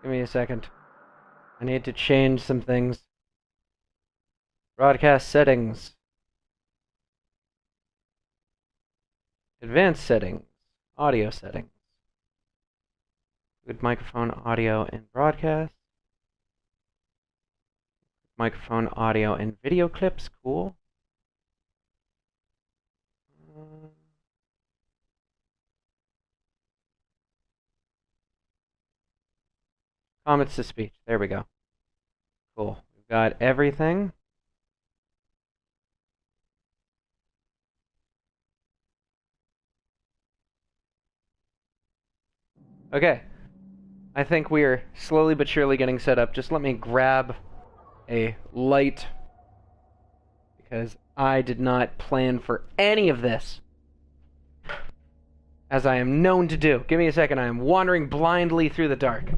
Give me a second. I need to change some things. Broadcast settings. Advanced settings. Audio settings. Good microphone audio and broadcast. Microphone audio and video clips. Cool. Comments to speech. There we go. Cool. We've got everything. Okay. I think we are slowly but surely getting set up. Just let me grab a light because I did not plan for any of this, as I am known to do. Give me a second. I am wandering blindly through the dark.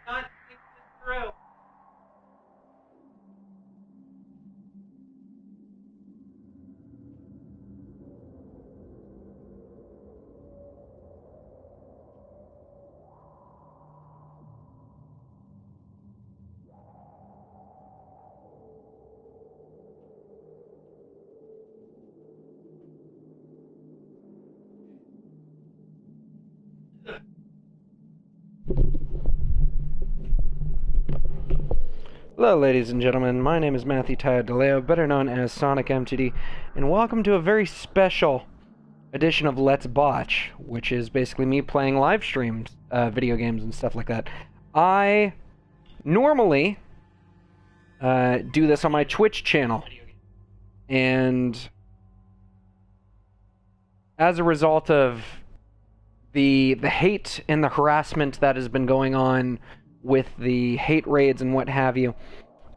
Not think this through. Hello, ladies and gentlemen. My name is Matthew DeLeo, better known as SonicMTD, and welcome to a very special edition of Let's Botch, which is basically me playing live streams, video games and stuff like that. I normally do this on my Twitch channel, and as a result of the hate and the harassment that has been going on with the hate raids and what have you,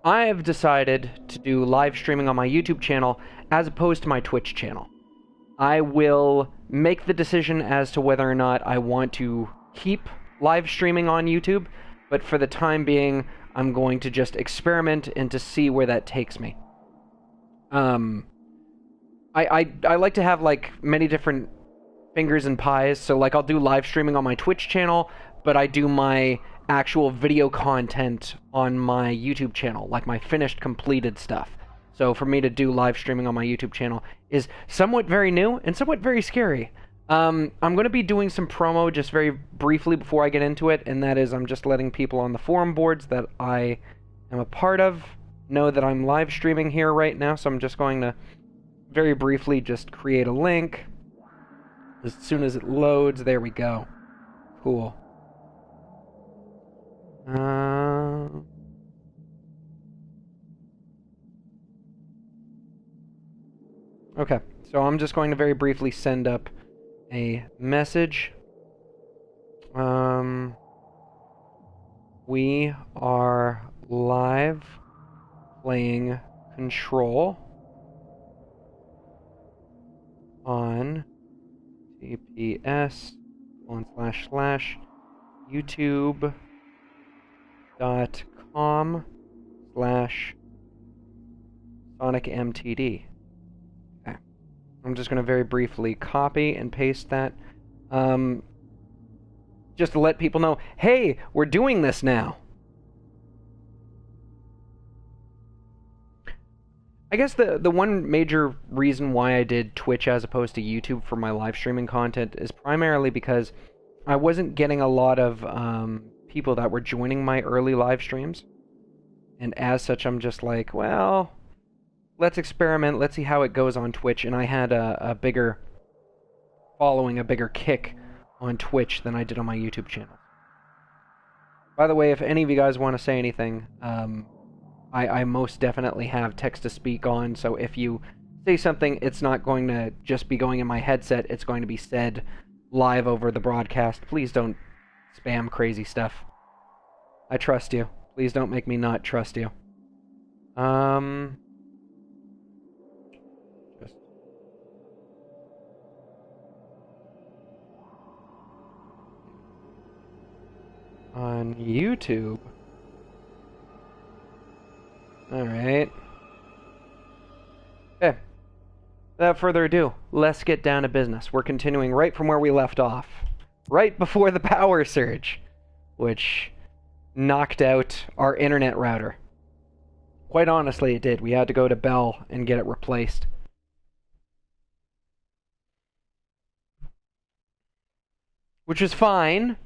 I have decided to do live streaming on my YouTube channel as opposed to my Twitch channel. I will make the decision as to whether or not I want to keep live streaming on YouTube, but for the time being, I'm going to just experiment and to see where that takes me. I like to have like many different fingers and pies, so like I'll do live streaming on my Twitch channel, but I do my actual video content on my YouTube channel, like my finished, completed stuff. So for me to do live streaming on my YouTube channel is somewhat very new and somewhat very scary. I'm going to be doing some promo just very briefly before I get into it, and that is I'm just letting people on the forum boards that I am a part of know that I'm live streaming here right now, so I'm just going to very briefly just create a link. As soon as it loads, there we go. Cool. Okay, so I'm just going to very briefly send up a message. We are live playing Control on youtube.com/SonicMTD. Okay. I'm just going to very briefly copy and paste that. Just to let people know, hey, we're doing this now. I guess the one major reason why I did Twitch as opposed to YouTube for my live streaming content is primarily because I wasn't getting a lot of people that were joining my early live streams. And as such, I'm just like, well, let's experiment, let's see how it goes on Twitch. And I had a bigger following, a bigger kick on Twitch than I did on my YouTube channel. By the way, if any of you guys want to say anything, I most definitely have text-to-speak on, so if you say something, it's not going to just be going in my headset, it's going to be said live over the broadcast. Please don't spam crazy stuff. I trust you. Please don't make me not trust you. Just... on YouTube... Alright. Okay. Without further ado, let's get down to business. We're continuing right from where we left off. Right before the power surge, which knocked out our internet router. Quite honestly, it did. We had to go to Bell and get it replaced. Which was fine.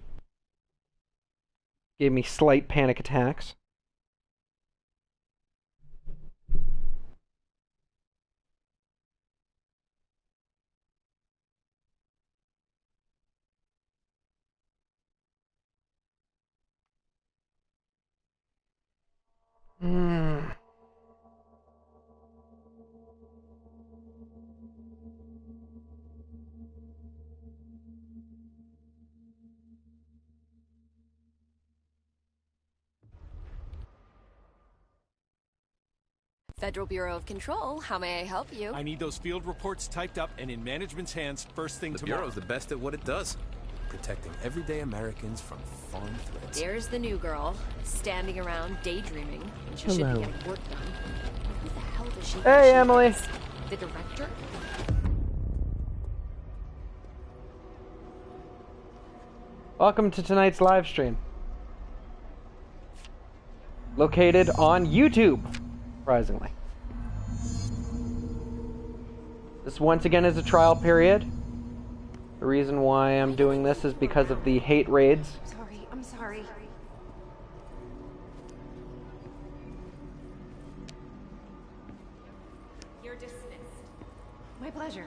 Gave me slight panic attacks. Federal Bureau of Control, how may I help you? I need those field reports typed up and in management's hands first thing tomorrow. The Bureau's the best at what it does. Protecting everyday Americans from foreign threats. There's the new girl, standing around daydreaming, and she should be getting work done. Who the hell does she Hey, Emily. is? The director? Welcome to tonight's live stream. Located on YouTube, surprisingly. This once again is a trial period. The reason why I'm doing this is because of the hate raids. I'm sorry. You're dismissed. My pleasure.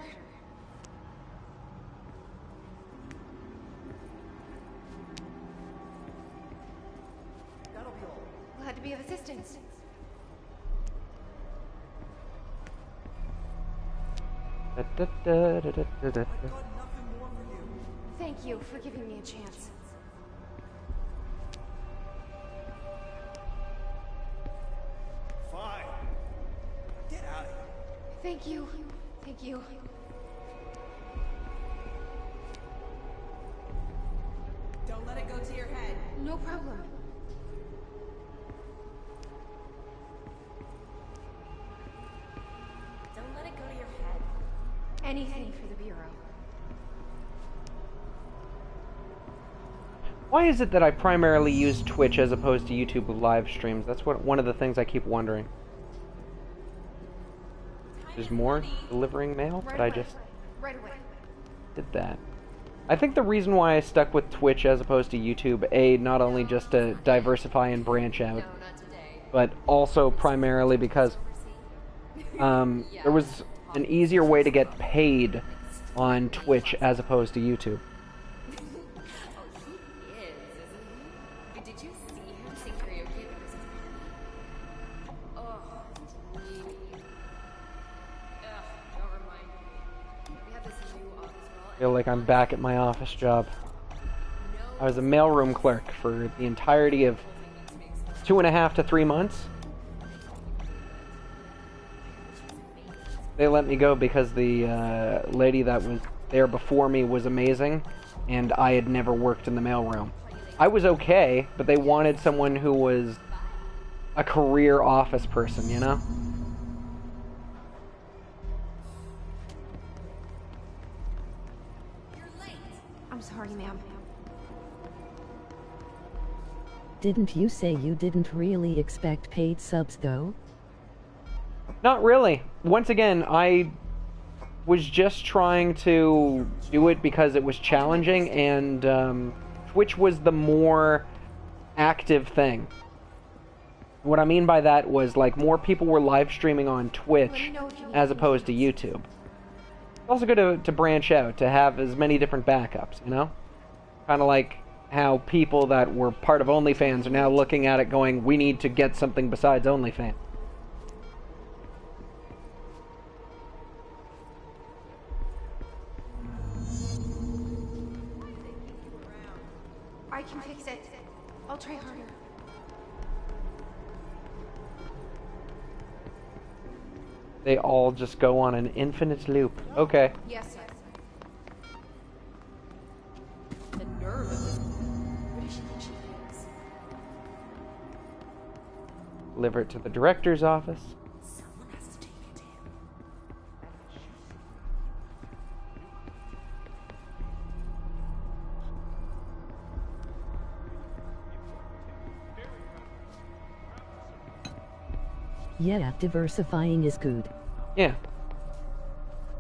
Glad to be of assistance. Thank you for giving me a chance. Fine. Get out of here. Thank you. Thank you. Don't let it go to your head. No problem. Don't let it go to your head. Anything for the Bureau. Why is it that I primarily use Twitch as opposed to YouTube live streams? That's one of the things I keep wondering. There's more delivering mail, but I just Right away. did that. I think the reason why I stuck with Twitch as opposed to YouTube, not only just to diversify and branch out, but also primarily because there was an easier way to get paid on Twitch as opposed to YouTube. Did you see him sing karaoke at the Christmas party? Oh, dreamy. Ugh, don't remind me. We have this new office role. I feel like I'm back at my office job. I was a mailroom clerk for the entirety of 2.5 to 3 months. They let me go because the lady that was there before me was amazing, and I had never worked in the mailroom. I was okay, but they wanted someone who was a career office person, you know? I'm sorry, ma'am. Didn't you say you didn't really expect paid subs, though? Not really. Once again, I was just trying to do it because it was challenging, and Twitch was the more active thing. What I mean by that was, like, more people were live streaming on Twitch as opposed to YouTube. It's also good to branch out, to have as many different backups, you know? Kind of like how people that were part of OnlyFans are now looking at it going, we need to get something besides OnlyFans. I can fix it. I'll try harder. They all just go on an infinite loop. Okay. Yes, sir. The nerve of this. What does she think she is? Deliver it to the director's office. Someone has to take it to him. Yeah, diversifying is good. Yeah.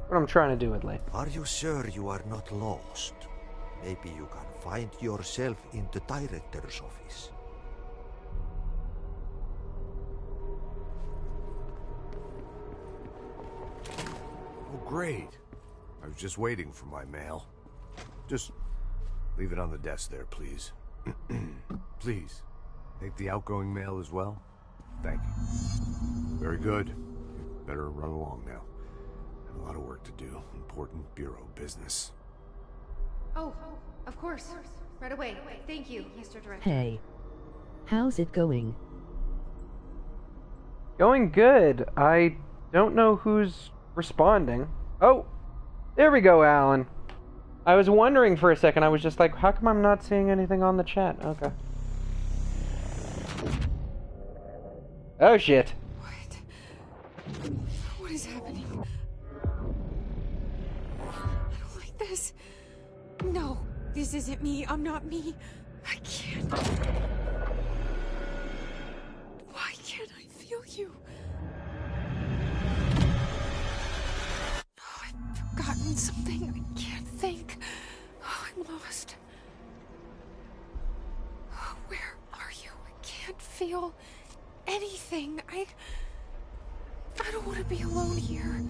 What I'm trying to do with Lee. Are you sure you are not lost? Maybe you can find yourself in the director's office. Oh, great. I was just waiting for my mail. Just leave it on the desk there, please. Please. Take the outgoing mail as well? Thank you. Very good. Better run along now. Have a lot of work to do. Important bureau business. Oh, of course. Right away. Thank you, Mr. Director. Hey. How's it going? Going good. I don't know who's responding. Oh, there we go, Alan. I was wondering for a second. I was just like, how come I'm not seeing anything on the chat? Okay. Oh, shit. What? What is happening? I don't like this. No, this isn't me. I'm not me. I can't. Why can't I feel you? Oh, I've forgotten something. I can't think. Oh, I'm lost. Oh, where are you? I can't feel anything. I don't want to be alone here.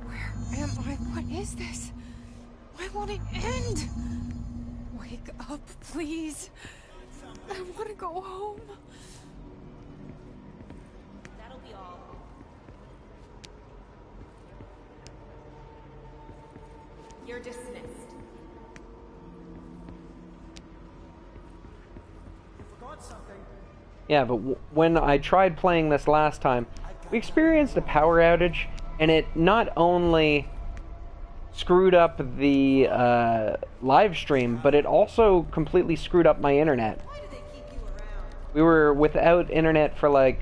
Where am I? What is this? Why won't it end? Wake up, please. I want to go home. That'll be all. You're dismissed. Yeah, but when I tried playing this last time, we experienced a power outage, and it not only screwed up the live stream, but it also completely screwed up my internet. We were without internet for like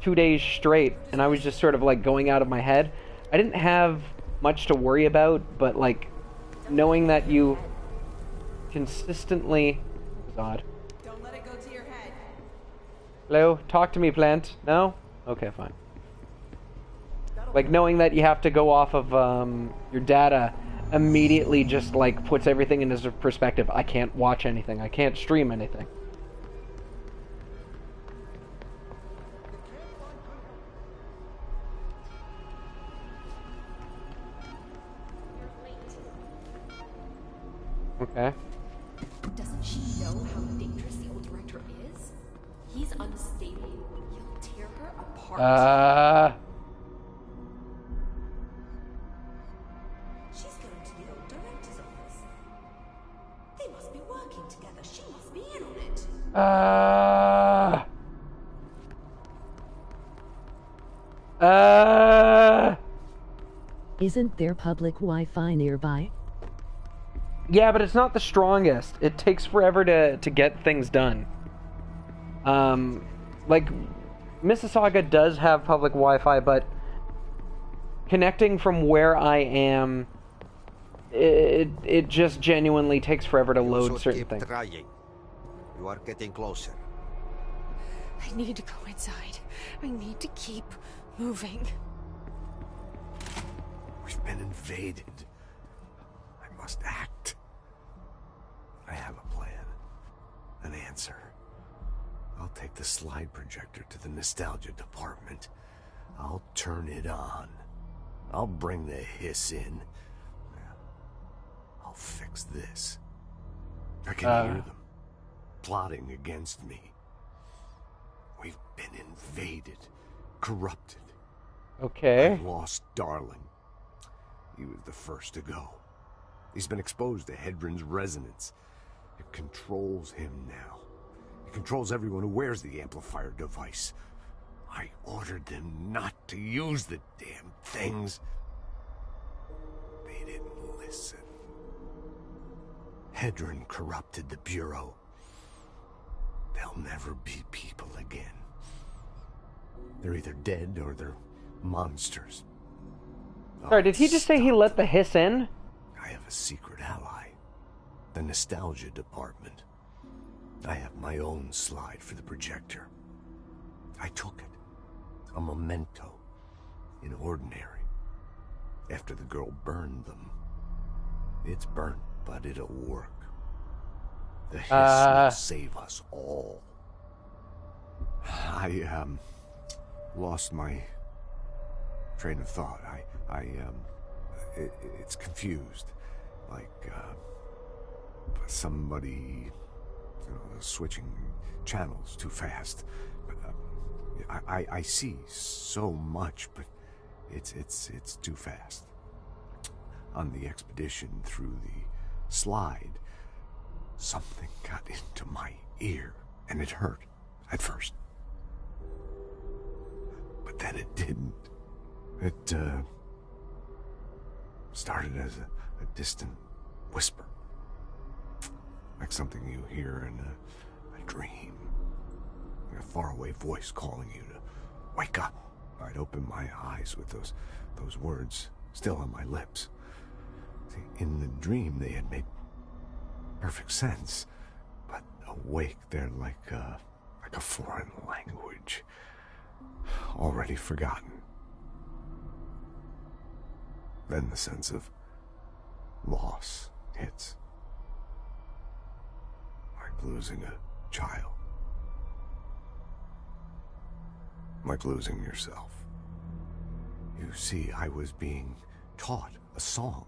2 days straight, and I was just sort of like going out of my head. I didn't have much to worry about, but like knowing that you consistently... It was odd. Don't let it go to your head. Hello? Talk to me, plant. No? Okay, fine. Like, knowing that you have to go off of your data immediately just, like, puts everything into perspective. I can't watch anything. I can't stream anything. Okay. Doesn't she know how dangerous the old director is? He's unstable. He'll tear her apart. She's going to the old director's office. They must be working together. She must be in on it. Isn't there public Wi-Fi nearby? Yeah, but it's not the strongest. It takes forever to get things done. Like, Mississauga does have public Wi-Fi, but connecting from where I am, it just genuinely takes forever to load certain things. Trying. You are getting closer. I need to go inside. I need to keep moving. We've been invaded. I must act. I have a plan. An answer. I'll take the slide projector to the nostalgia department. I'll turn it on. I'll bring the hiss in. I'll fix this. I can hear them plotting against me. We've been invaded, corrupted. Okay. I've lost Darling. He was the first to go. He's been exposed to Hedron's resonance. It controls him now. It controls everyone who wears the amplifier device. I ordered them not to use the damn things. They didn't listen. Hedron corrupted the Bureau. They'll never be people again. They're either dead or they're monsters. Sorry, did he just say he let the hiss in? I have a secret ally. The nostalgia department. I have my own slide for the projector. I took it. A memento. In ordinary. After the girl burned them. It's burnt, but it'll work. The hiss will save us all. I, lost my train of thought. It's confused. Like, somebody, switching channels too fast. I see so much, but it's too fast. On the expedition through the slide, something got into my ear, and it hurt at first. But then it didn't. It started as a distant whisper, like something you hear in a dream. A faraway voice calling you to wake up. I'd open my eyes with those words still on my lips. See, in the dream, they had made perfect sense, but awake, they're like a foreign language, already forgotten. Then the sense of loss hits, like losing a child. Like losing yourself. You see, I was being taught a song,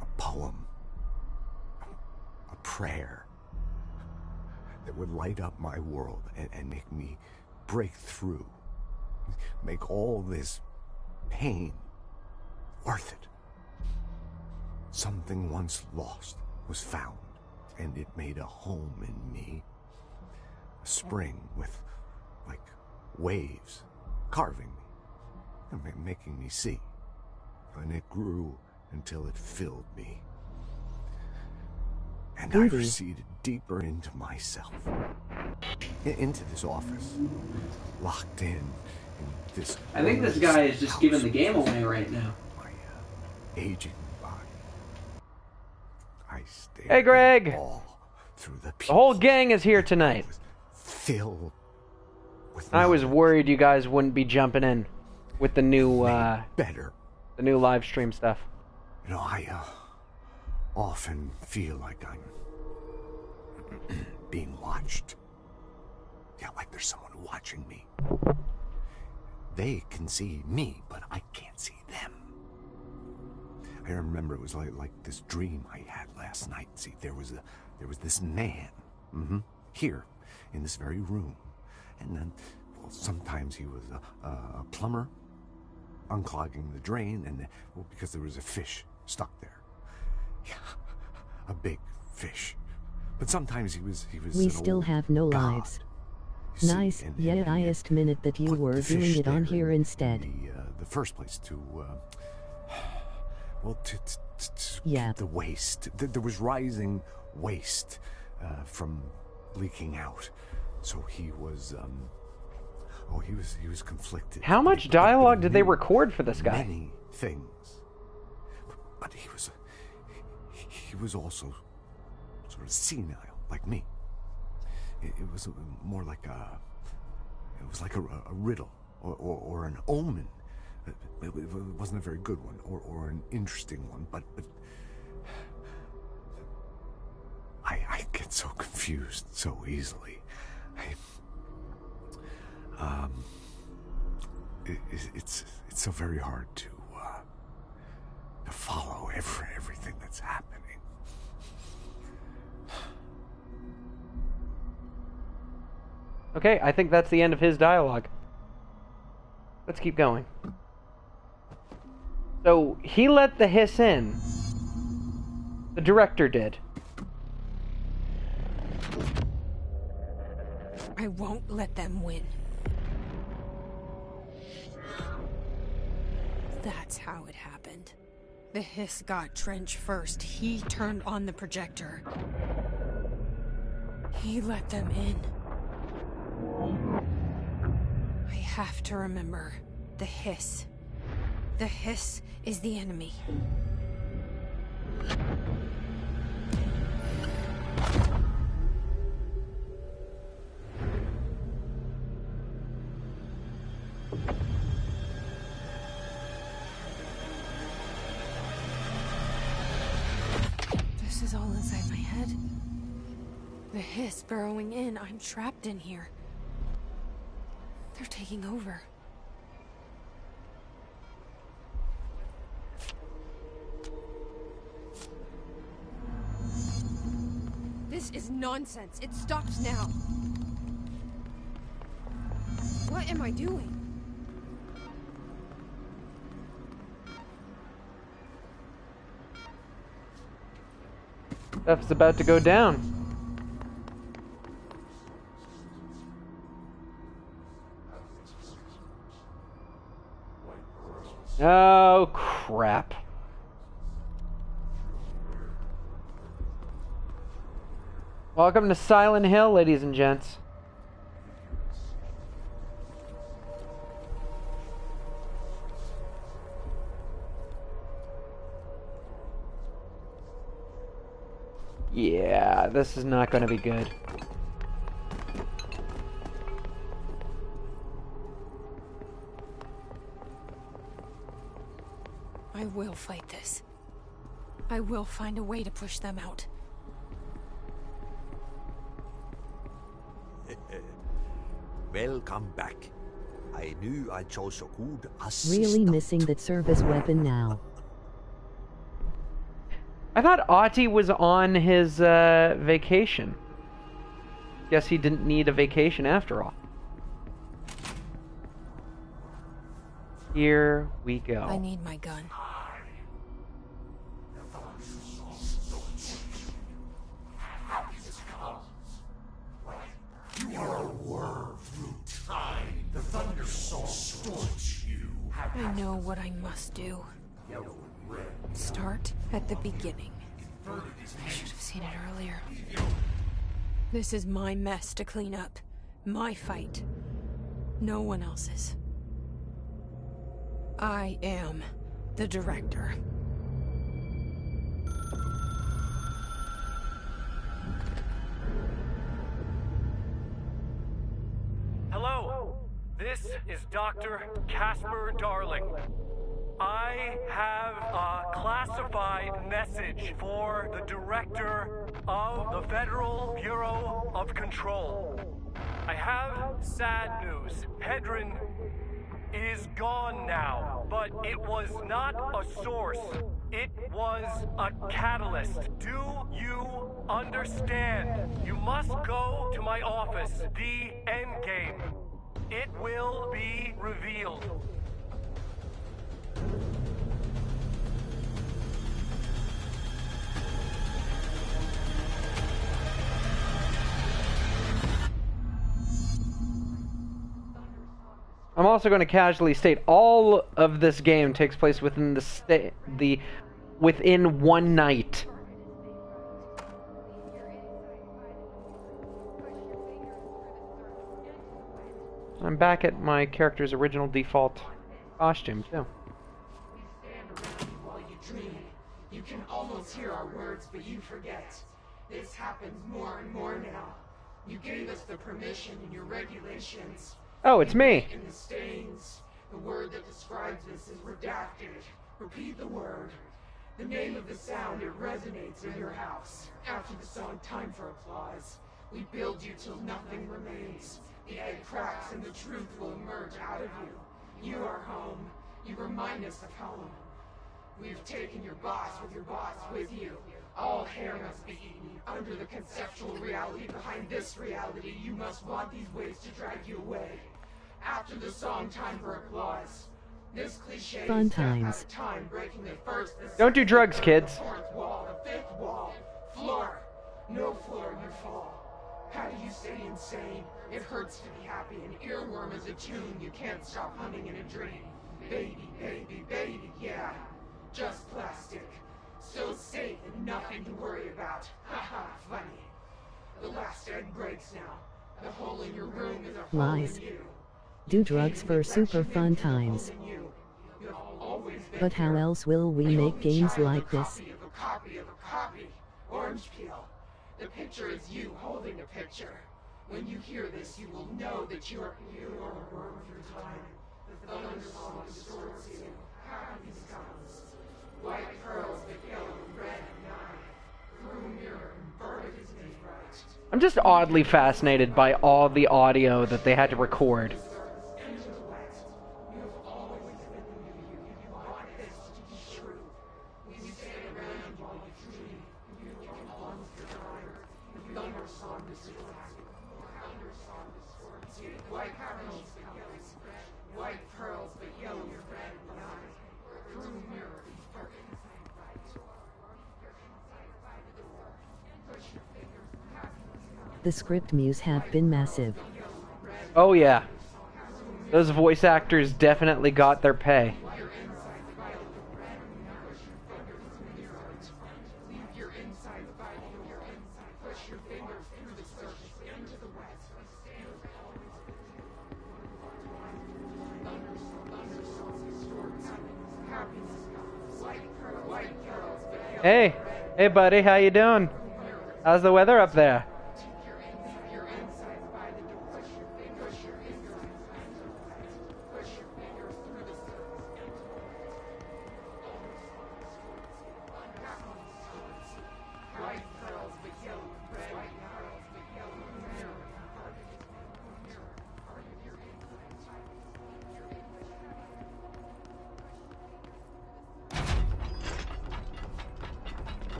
a poem, a prayer that would light up my world and make me break through, make all this pain worth it. Something once lost was found, and it made a home in me. A spring with, like, waves carving me and making me see. And it grew until it filled me. And I receded deeper into myself. Into this office. Locked in this... I think this guy is just giving the game away right now. My aging body. I stared Hey, Greg! all through the whole gang is here tonight. Filled with I was worried you guys wouldn't be jumping in with the new, better. the new live stream stuff. You know, I often feel like I'm being watched. Yeah, like there's someone watching me. They can see me, but I can't see them. I remember it was like this dream I had last night. See, there was this man, here, in this very room. And then, well, sometimes he was a plumber, unclogging the drain, and because there was a fish stuck there. Yeah, a big fish. But sometimes he was. We still have no lives. Nice, yeah, highest minute that you were doing it on here instead. The first place to, well, to yeah. keep the waste. There was rising waste from leaking out. So he was, he was conflicted. How much dialogue did they record for this guy? Many things. But he was also sort of senile, like me. It was more like a riddle or an omen. It wasn't a very good one or an interesting one, but I get so confused so easily. It's so very hard to follow everything that's happening. Okay, I think that's the end of his dialogue. Let's keep going. So, he let the hiss in. The director did. I won't let them win. That's how it happened. The hiss got Trench first. He turned on the projector. He let them in. I have to remember the hiss. The hiss is the enemy. This is all inside my head. The hiss burrowing in. I'm trapped in here. They're taking over. This is nonsense. It stops now. What am I doing? Stuff's about to go down. Oh, crap. Welcome to Silent Hill, ladies and gents. Yeah, this is not going to be good. I will fight this. I will find a way to push them out. Welcome back. I knew I chose a good assistant. Really missing that service weapon now. I thought Ahti was on his vacation. Guess he didn't need a vacation after all. Here we go. I need my gun. You are a worm through time. The thunder soul scorch you. I know what I must do. Start at the beginning. I should have seen it earlier. This is my mess to clean up. My fight. No one else's. I am the director. Hello, this is Dr. Casper Darling. I have a classified message for the director of the Federal Bureau of Control. I have sad news. Hedron is gone now, but it was not a source. It was a catalyst. Do you understand? You must go to my office, the Endgame. It will be revealed. I'm also going to casually state all of this game takes place within within one night. I'm back at my character's original default costume too. While you dream, you can almost hear our words, but you forget. This happens more and more now. You gave us the permission in your regulations. Oh, it's me. In the stains, the word that describes this is redacted. Repeat the word. The name of the sound, it resonates in your house. After the song Time for Applause, we build you till nothing remains. The egg cracks and the truth will emerge out of you. You are home. You remind us of home. We've taken your boss with you. All hair must be eaten. Under the conceptual reality behind this reality, you must want these waves to drag you away. After the song Time for Applause, this cliche Fun times. Time breaking the first, the Don't do drugs, kids. fourth wall, the fifth wall, floor. No floor, you fall. How do you stay insane? It hurts to be happy. An earworm is a tune you can't stop humming in a dream. Baby, baby, baby, yeah. Just plastic. So safe and nothing to worry about. Haha, funny. The last egg breaks now. The hole in your room is a hole Lies. in you. Do drugs for super fun times. But how else will we make games like this? A copy of a copy. Orange peel. The picture is you holding a picture. When you hear this, you will know that you are worth your time. The thunder song distorts you. Happiness comes. White pearls that yellow, red, and nine. Through a mirror, verdict is made right. I'm just oddly fascinated by all the audio that they had to record. The script muse have been massive. Oh yeah. Those voice actors definitely got their pay. Hey, hey buddy, how you doing? How's the weather up there?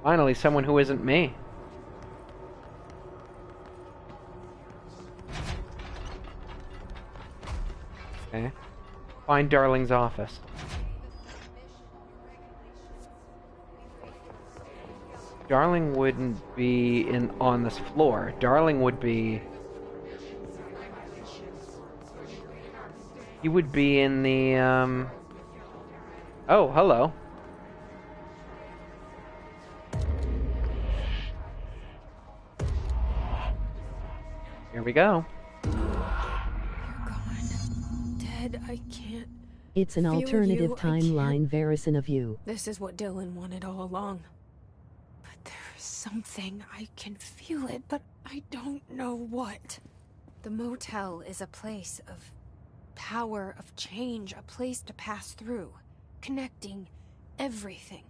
Finally, someone who isn't me. Okay. Find Darling's office. Darling wouldn't be on this floor. Darling would be... He would be in the, Oh, hello. Here we go. You're gone. Dead, I can't. It's an feel alternative you, timeline version of you. This is what Dylan wanted all along. But there's something. I can feel it, but I don't know what. The motel is a place of power, of change, a place to pass through, connecting everything.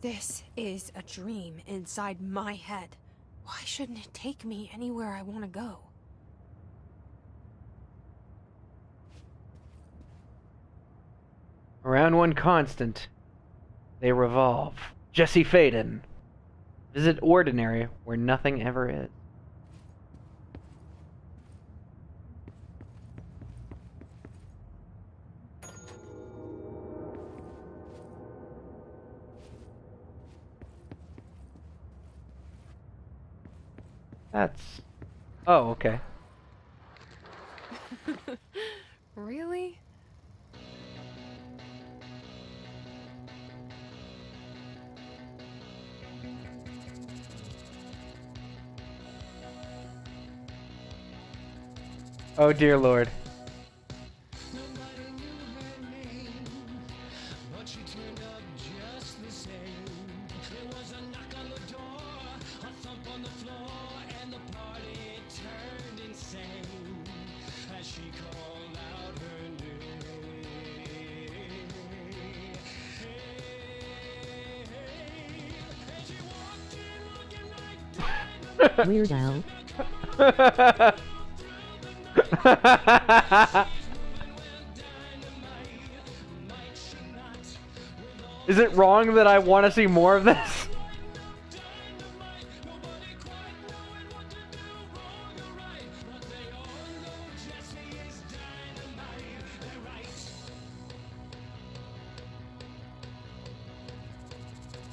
This is a dream inside my head. Why shouldn't it take me anywhere I want to go? Around one constant, they revolve. Jesse Faden. Visit ordinary where nothing ever is. That's... Oh, okay. Really? Oh dear Lord. Weird Al. Is it wrong that I want to see more of this?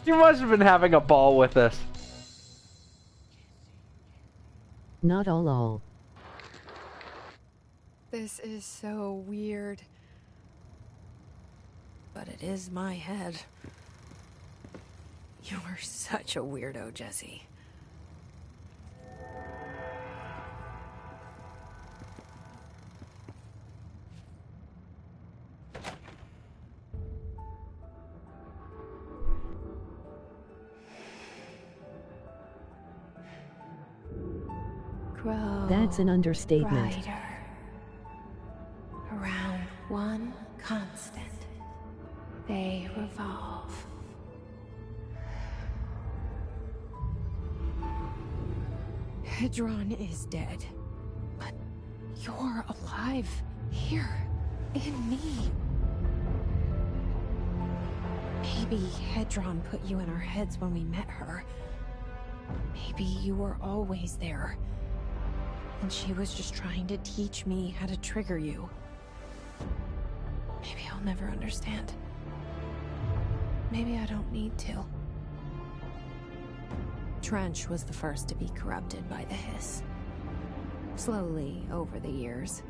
You must have been having a ball with this. Not all. This is so weird. but it is my head. You were such a weirdo, Jesse. Grow That's an understatement. brighter. Around one constant, they revolve. Hedron is dead, but you're alive here in me. Maybe Hedron put you in our heads when we met her. Maybe you were always there, and she was just trying to teach me how to trigger you. Maybe I'll never understand. Maybe I don't need to. Trench was the first to be corrupted by the hiss. Slowly, over the years.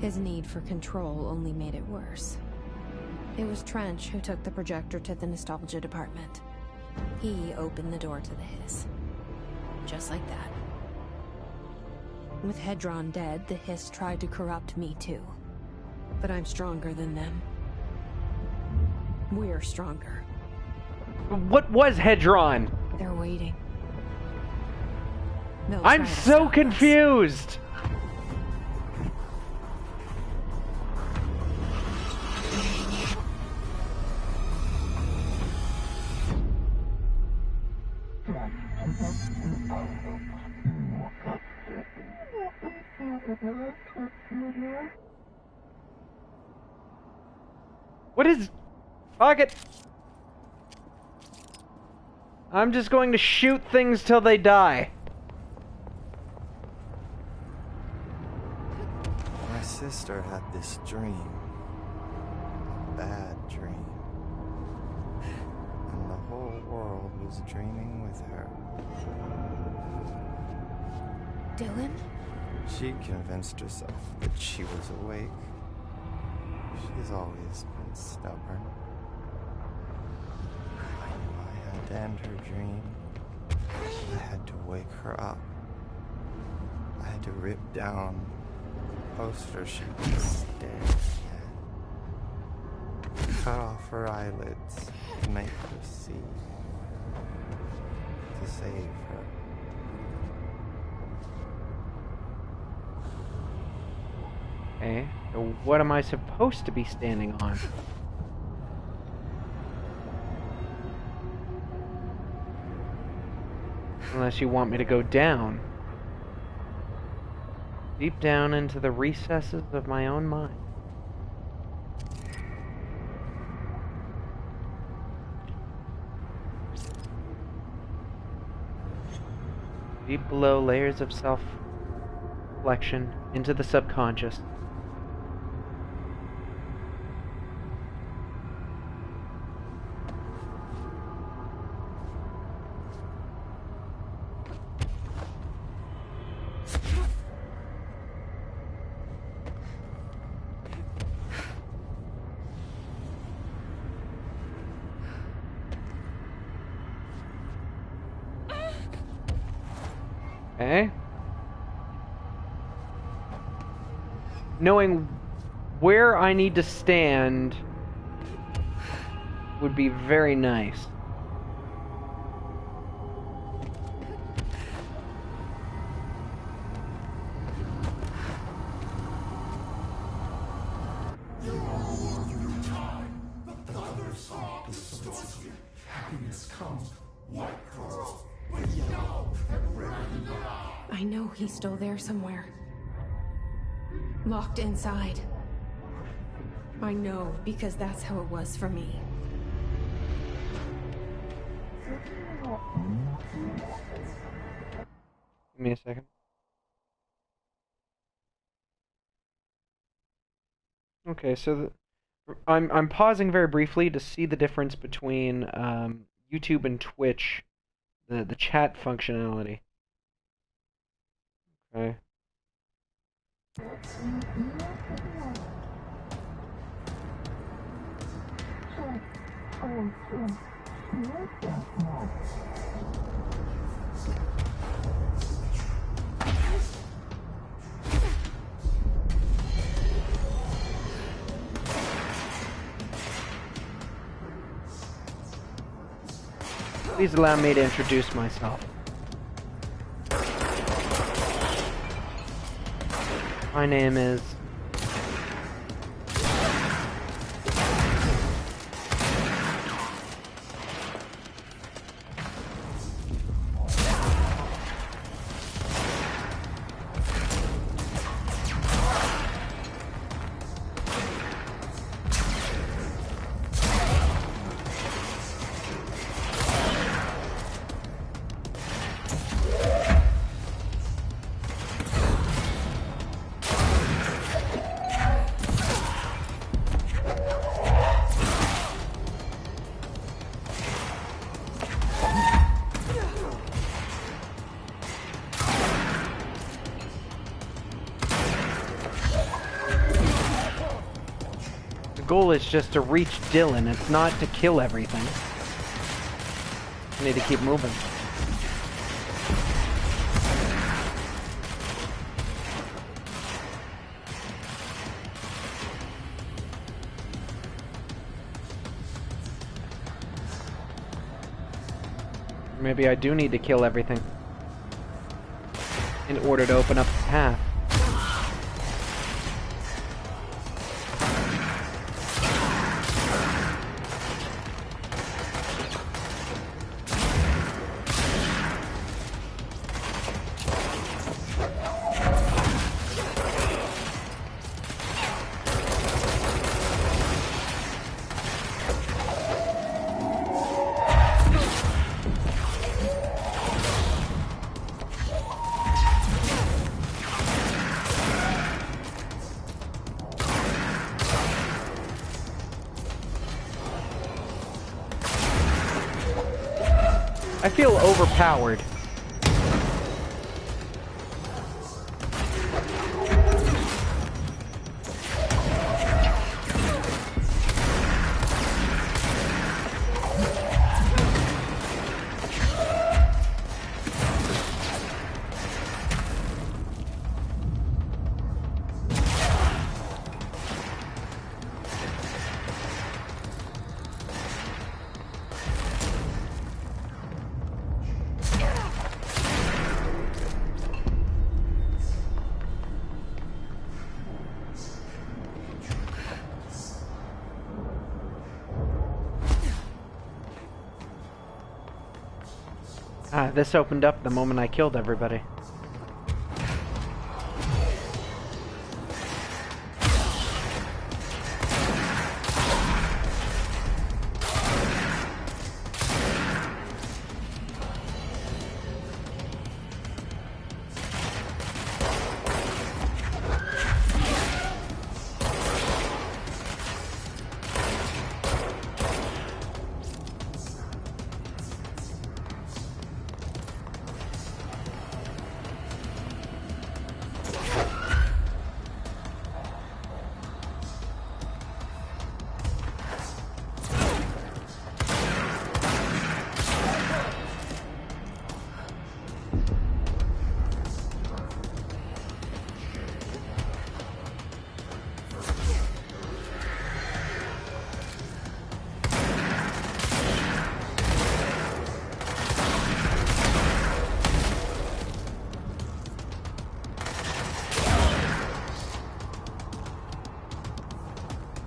His need for control only made it worse. It was Trench who took the projector to the nostalgia department. He opened the door to the hiss. Just like that. With Hedron dead, the hiss tried to corrupt me too. But I'm stronger than them. We're stronger. What was Hedron? They're waiting. They'll I'm try to so stop us. confused. What is... Fuck it. I'm just going to shoot things till they die. My sister had this dream. A bad dream. And the whole world was dreaming with her. Dylan? She convinced herself that she was awake. She's always been stubborn. I knew I had to end her dream. I had to wake her up. I had to rip down the poster she was staring at. Cut off her eyelids to make her see. To save her. Okay, so what am I supposed to be standing on? Unless you want me to go down. Deep down into the recesses of my own mind. Deep below layers of self-reflection into the subconscious. Okay. Knowing where I need to stand would be very nice. I know he's still there somewhere. Locked inside. I know, because that's how it was for me. Give me a second. Okay, so I'm pausing very briefly to see the difference between YouTube and Twitch, the chat functionality. Okay. Please allow me to introduce myself. My name is... The goal is just to reach Dylan, it's not to kill everything. I need to keep moving. Maybe I do need to kill everything in order to open up the path. I feel overpowered. This opened up the moment I killed everybody.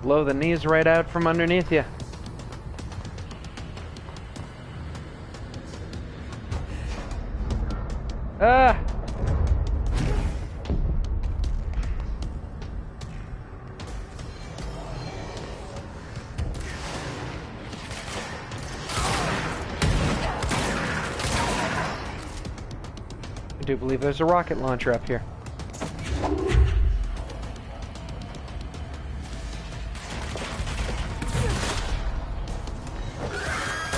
Blow the knees right out from underneath you. Ah! I do believe there's a rocket launcher up here.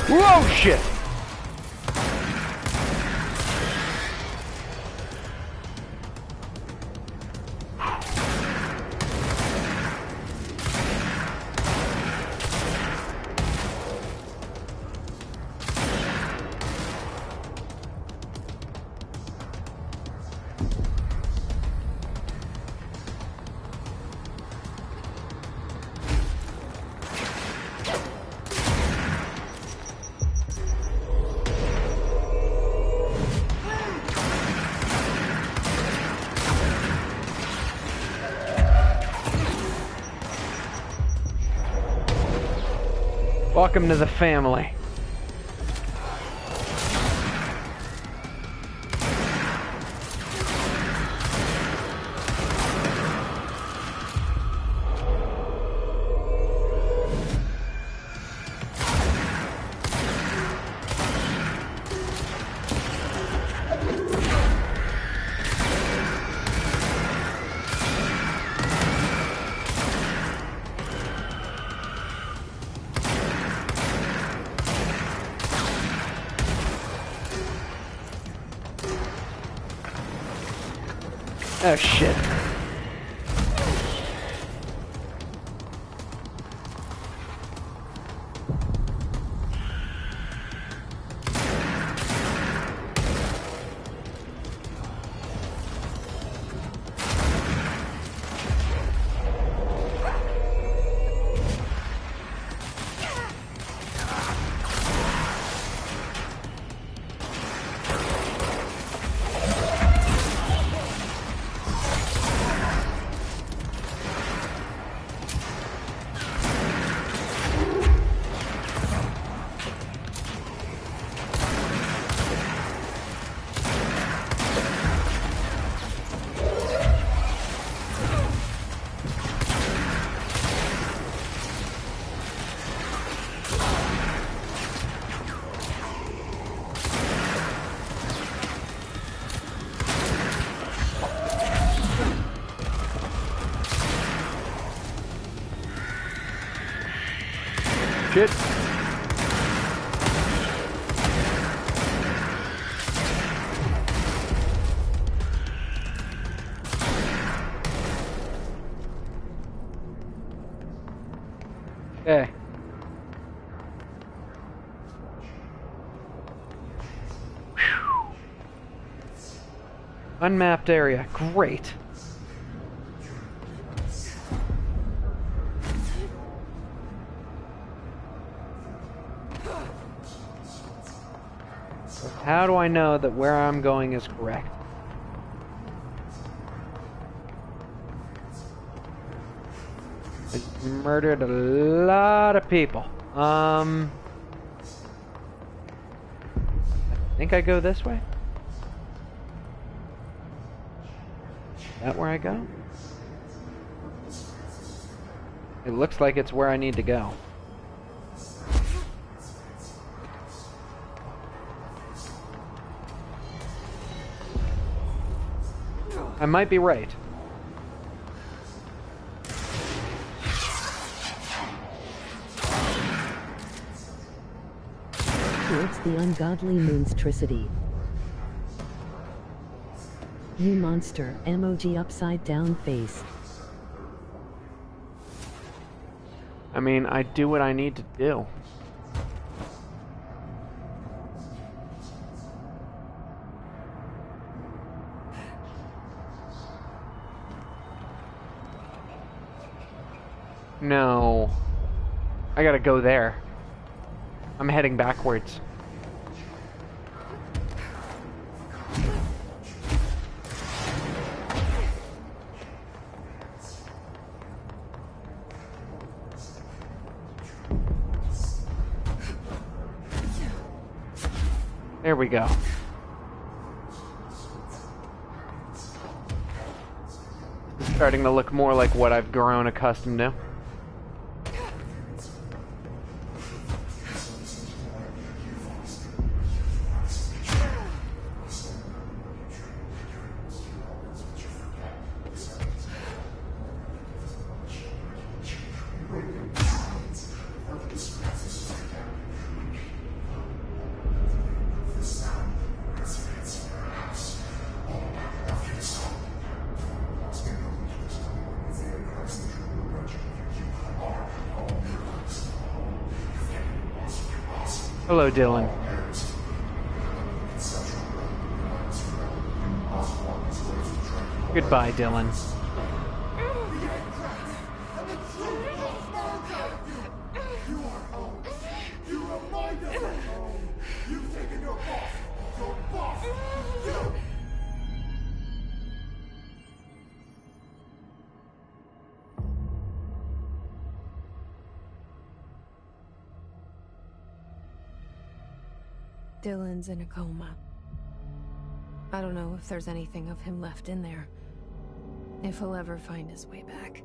Whoa, shit! Welcome to the family. Oh shit. Shit. Okay. Unmapped area. Great. How do I know that where I'm going is correct? I murdered a lot of people. I think I go this way? Is that where I go? It looks like it's where I need to go. I might be right. Towards the ungodly monstrosity. New monster, emoji upside down face. I mean, I do what I need to do. No. I gotta go there. I'm heading backwards. There we go. It's starting to look more like what I've grown accustomed to. Hello, Dylan. Goodbye, Dylan. Dylan's in a coma. I don't know if there's anything of him left in there. If he'll ever find his way back.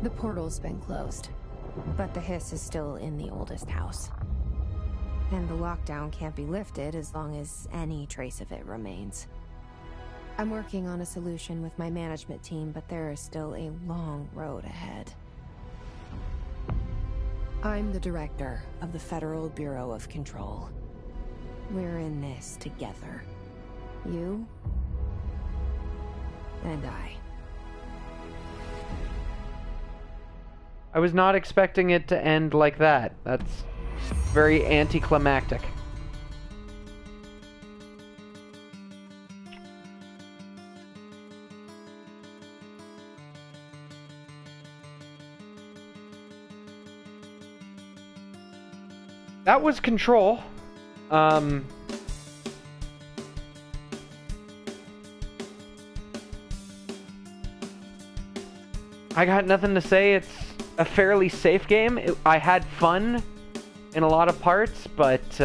The portal's been closed, but the hiss is still in the oldest house. And the lockdown can't be lifted as long as any trace of it remains. I'm working on a solution with my management team, but there is still a long road ahead. I'm the director of the Federal Bureau of Control. We're in this together. You and I. I was not expecting it to end like that. That's very anticlimactic. That was Control. I got nothing to say. It's a fairly safe game. I had fun in a lot of parts, but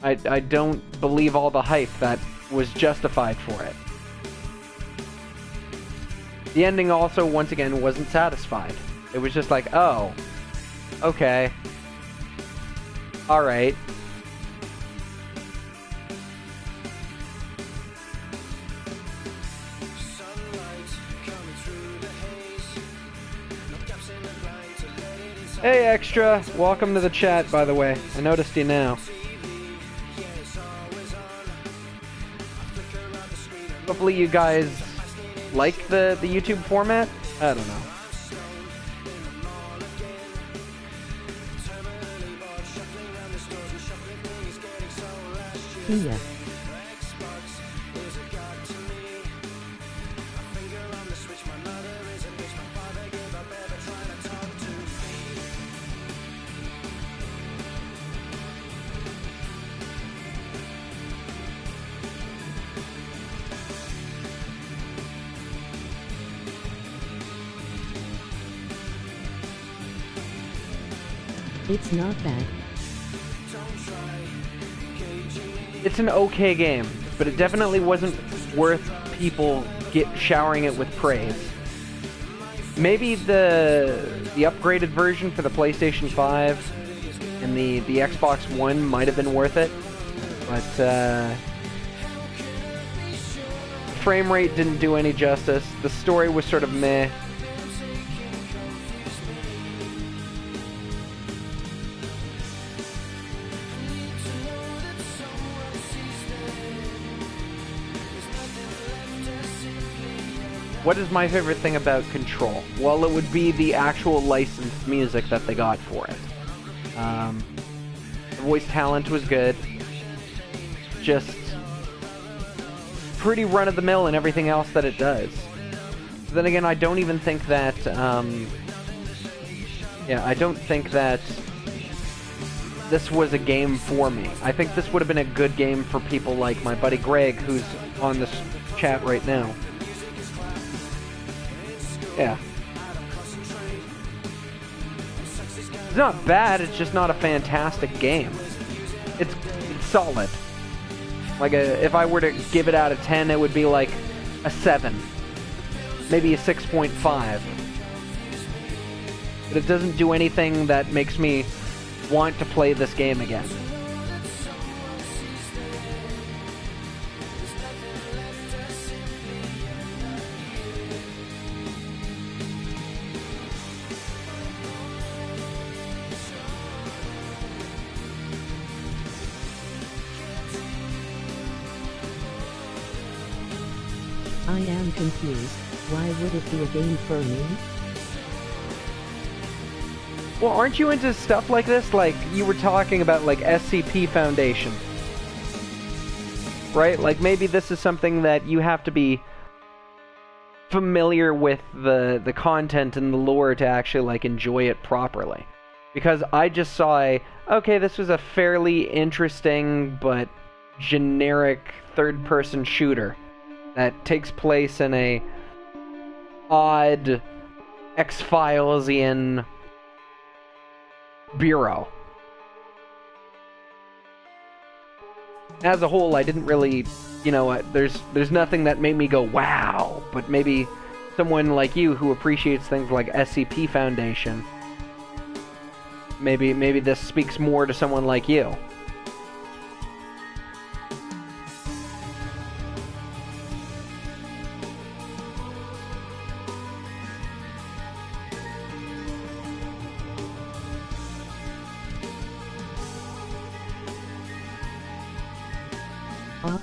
I don't believe all the hype that was justified for it. The ending also, once again, wasn't satisfied. It was just like, oh, okay, alright. Hey, Extra! Welcome to the chat, by the way. I noticed you now. Hopefully you guys like the YouTube format? I don't know. Yeah. It's not bad. It's an okay game, but it definitely wasn't worth people showering it with praise. Maybe the upgraded version for the PlayStation 5 and the Xbox One might have been worth it, but frame rate didn't do any justice. The story was sort of meh. What is my favorite thing about Control? Well, it would be the actual licensed music that they got for it. The voice talent was good. Just pretty run-of-the-mill in everything else that it does. Then again, I don't even think that... I don't think that this was a game for me. I think this would have been a good game for people like my buddy Greg, who's on this chat right now. Yeah. It's not bad, it's just not a fantastic game. It's solid. Like, if I were to give it out of 10, it would be like a 7. Maybe a 6.5. But it doesn't do anything that makes me want to play this game again. I am confused. Why would it be a game for me? Well, aren't you into stuff like this? Like, you were talking about, like, SCP Foundation. Right? Like, maybe this is something that you have to be familiar with the content and the lore to actually, like, enjoy it properly. Because I just saw okay, this was a fairly interesting but generic third-person shooter that takes place in a odd X-Filesian Bureau. As a whole, I didn't really, you know, there's nothing that made me go, wow, but maybe someone like you who appreciates things like SCP Foundation, maybe this speaks more to someone like you.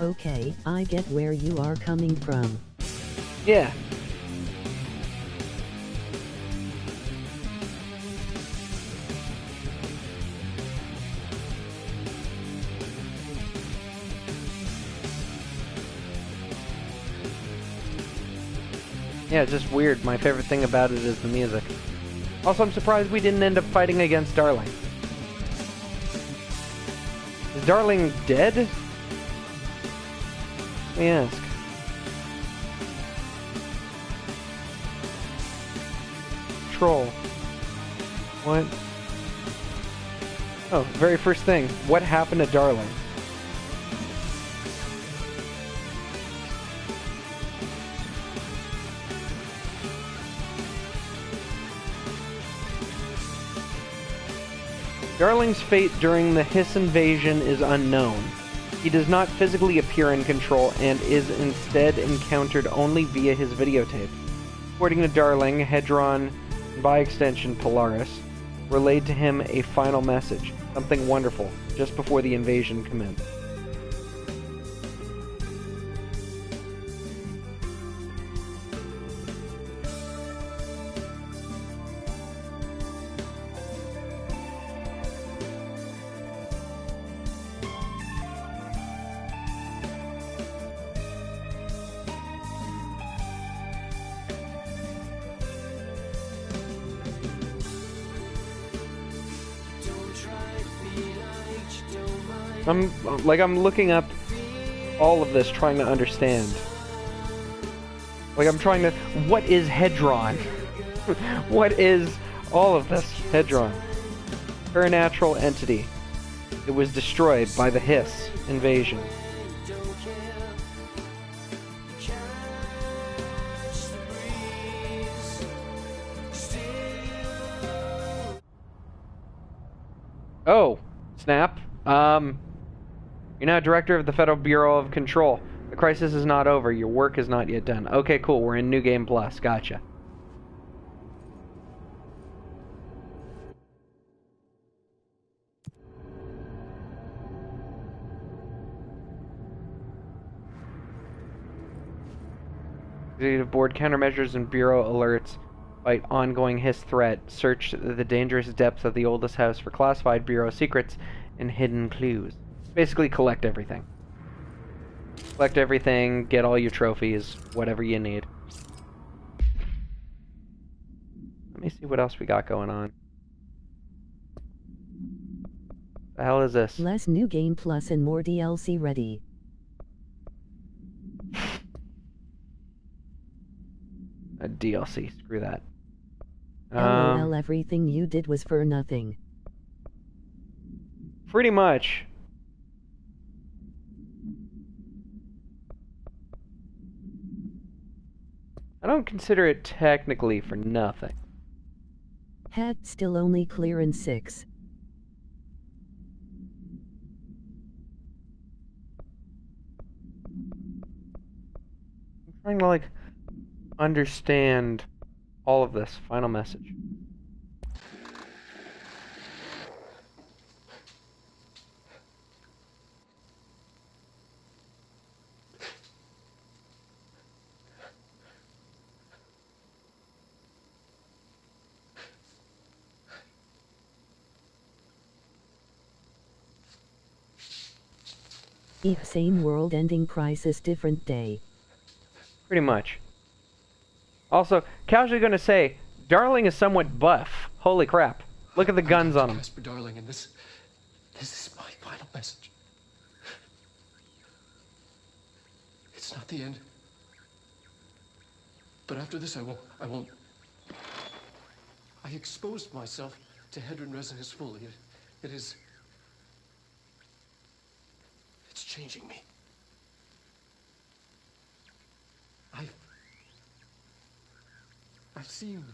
Okay, I get where you are coming from. Yeah. Yeah, it's just weird. My favorite thing about it is the music. Also, I'm surprised we didn't end up fighting against Darling. Is Darling dead? Let me ask. Troll. What? Oh, very first thing. What happened to Darling? Darling's fate during the Hiss invasion is unknown. He does not physically appear in Control and is instead encountered only via his videotape. According to Darling, Hedron, and by extension Polaris, relayed to him a final message, something wonderful, just before the invasion commenced. I'm looking up all of this, trying to understand. Like, I'm trying to... What is Hedron? What is all of this? Hedron. Supernatural entity. It was destroyed by the Hiss invasion. Oh, snap. You're now director of the Federal Bureau of Control. The crisis is not over. Your work is not yet done. Okay, cool. We're in New Game Plus. Gotcha. Executive Board countermeasures and Bureau alerts. Fight ongoing Hiss threat. Search the dangerous depths of the oldest house for classified Bureau secrets and hidden clues. Basically, collect everything. Collect everything, get all your trophies, whatever you need. Let me see what else we got going on. The hell is this? Less New Game Plus and more DLC ready. A DLC, screw that. LOL, everything you did was for nothing. Pretty much. I don't consider it technically for nothing. Heck, still only clearance 6. I'm trying to, like, understand all of this. Final message. Same world-ending crisis, different day. Pretty much. Also, casually gonna say, Darling is somewhat buff. Holy crap. Look at the guns on him. Casper Darling, and this is my final message. It's not the end. But after this, I won't. I exposed myself to Hedron resonance fully. It is... It's changing me. I've seen...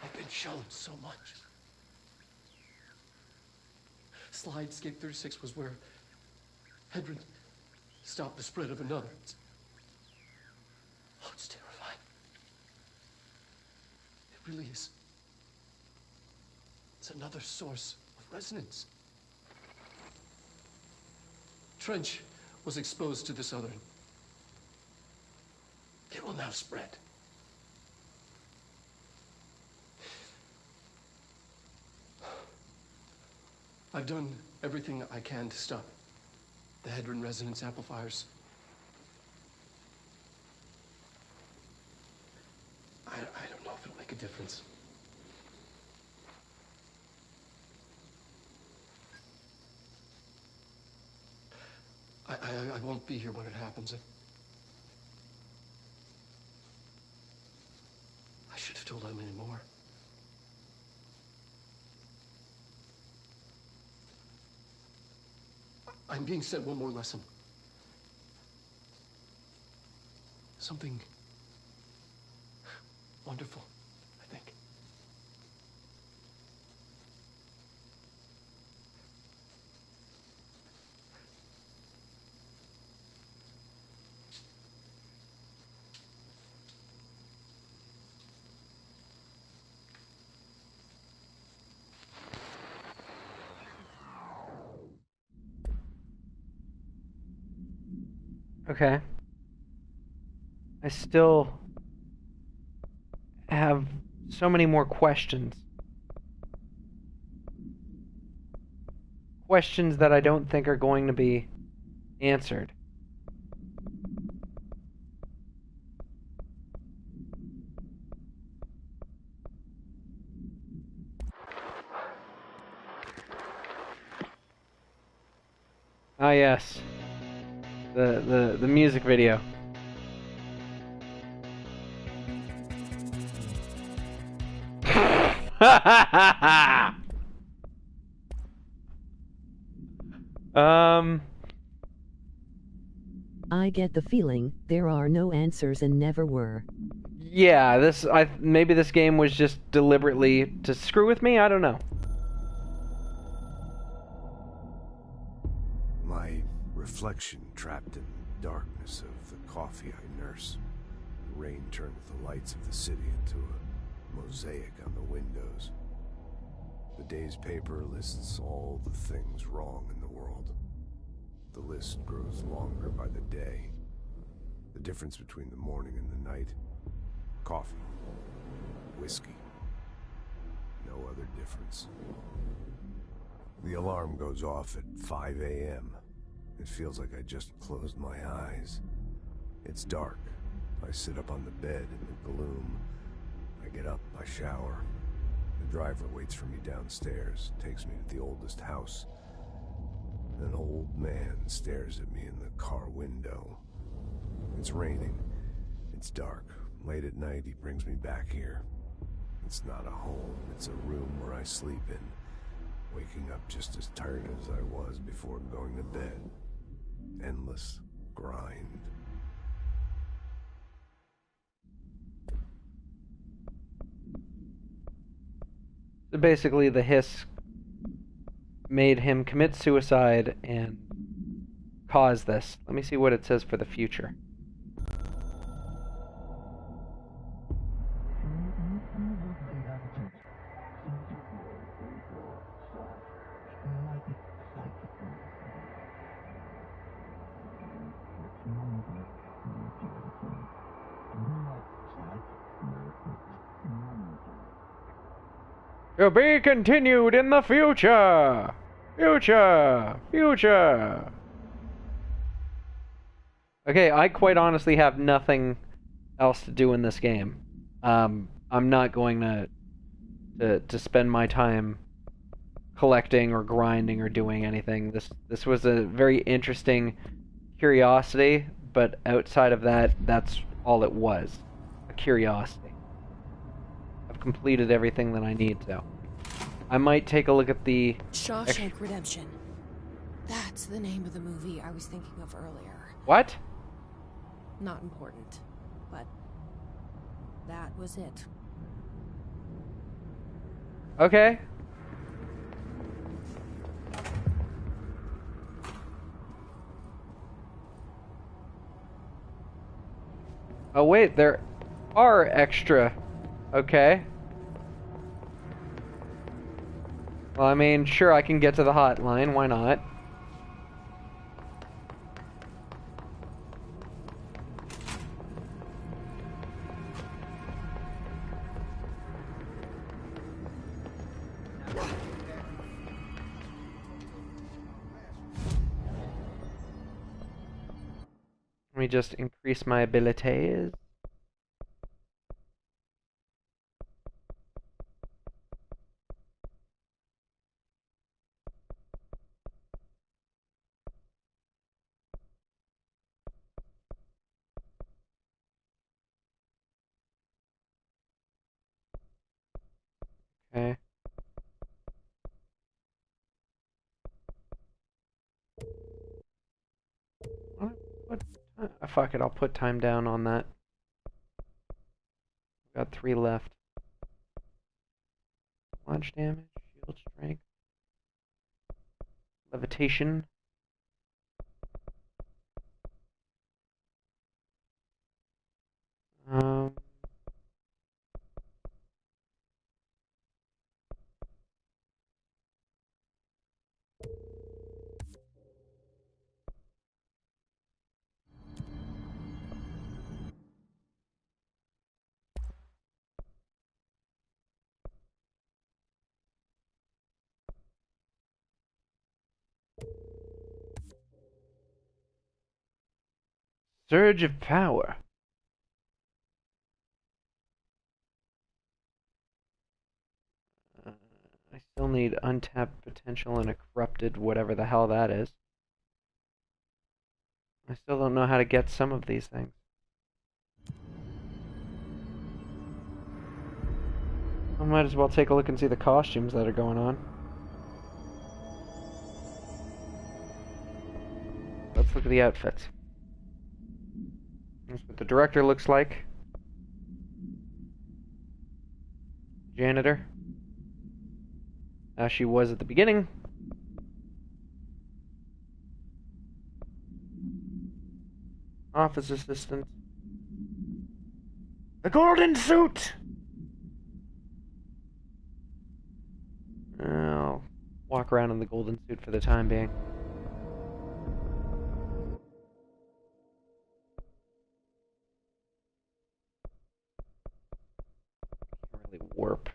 I've been shown so much. Slidescape 36 was where Hedron stopped the spread of another. It's terrifying. It really is. It's another source of resonance. Trench was exposed to this other. It will now spread. I've done everything I can to stop the Hedron resonance amplifiers. I don't know if it'll make a difference. I won't be here when it happens. I should have told Emily more. I'm being sent one more lesson. Something wonderful, I think. Okay. I still have so many more questions. Questions that I don't think are going to be answered. Ah, yes. The music video. I get the feeling there are no answers and never were. Yeah, maybe this game was just deliberately to screw with me, I don't know. My reflection trapped in the darkness of the coffee I nurse. The rain turned the lights of the city into a mosaic on the windows. The day's paper lists all the things wrong in the world. The list grows longer by the day. The difference between the morning and the night: coffee, whiskey, no other difference. The alarm goes off at 5 a.m. It feels like I just closed my eyes. It's dark. I sit up on the bed in the gloom. I get up, I shower. The driver waits for me downstairs, takes me to the oldest house. An old man stares at me in the car window. It's raining. It's dark. Late at night, he brings me back here. It's not a home. It's a room where I sleep in, waking up just as tired as I was before going to bed. Endless grind. So basically, the hiss made him commit suicide and cause this. Let me see what it says for the future. To be continued in the future! Future! Okay, I quite honestly have nothing else to do in this game. I'm not going to spend my time collecting or grinding or doing anything. This was a very interesting curiosity, but outside of that, that's all it was. a curiosity. I've completed everything that I need to. I might take a look at the... Shawshank Redemption. That's the name of the movie I was thinking of earlier. What? Not important, but that was it. Okay. Oh wait, there are extra. Okay. Well, I mean, sure, I can get to the hotline. Why not? Let me just increase my abilities. Okay. Fuck it, I'll put time down on that. Got 3 left. Launch damage, shield strength, levitation. Surge of power. I still need untapped potential and a corrupted whatever the hell that is. I still don't know how to get some of these things. I might as well take a look and see the costumes that are going on. Let's look at the outfits. That's what the director looks like. Janitor. As she was at the beginning. Office assistant. The golden suit! I'll walk around in the golden suit for the time being. Can't really warp.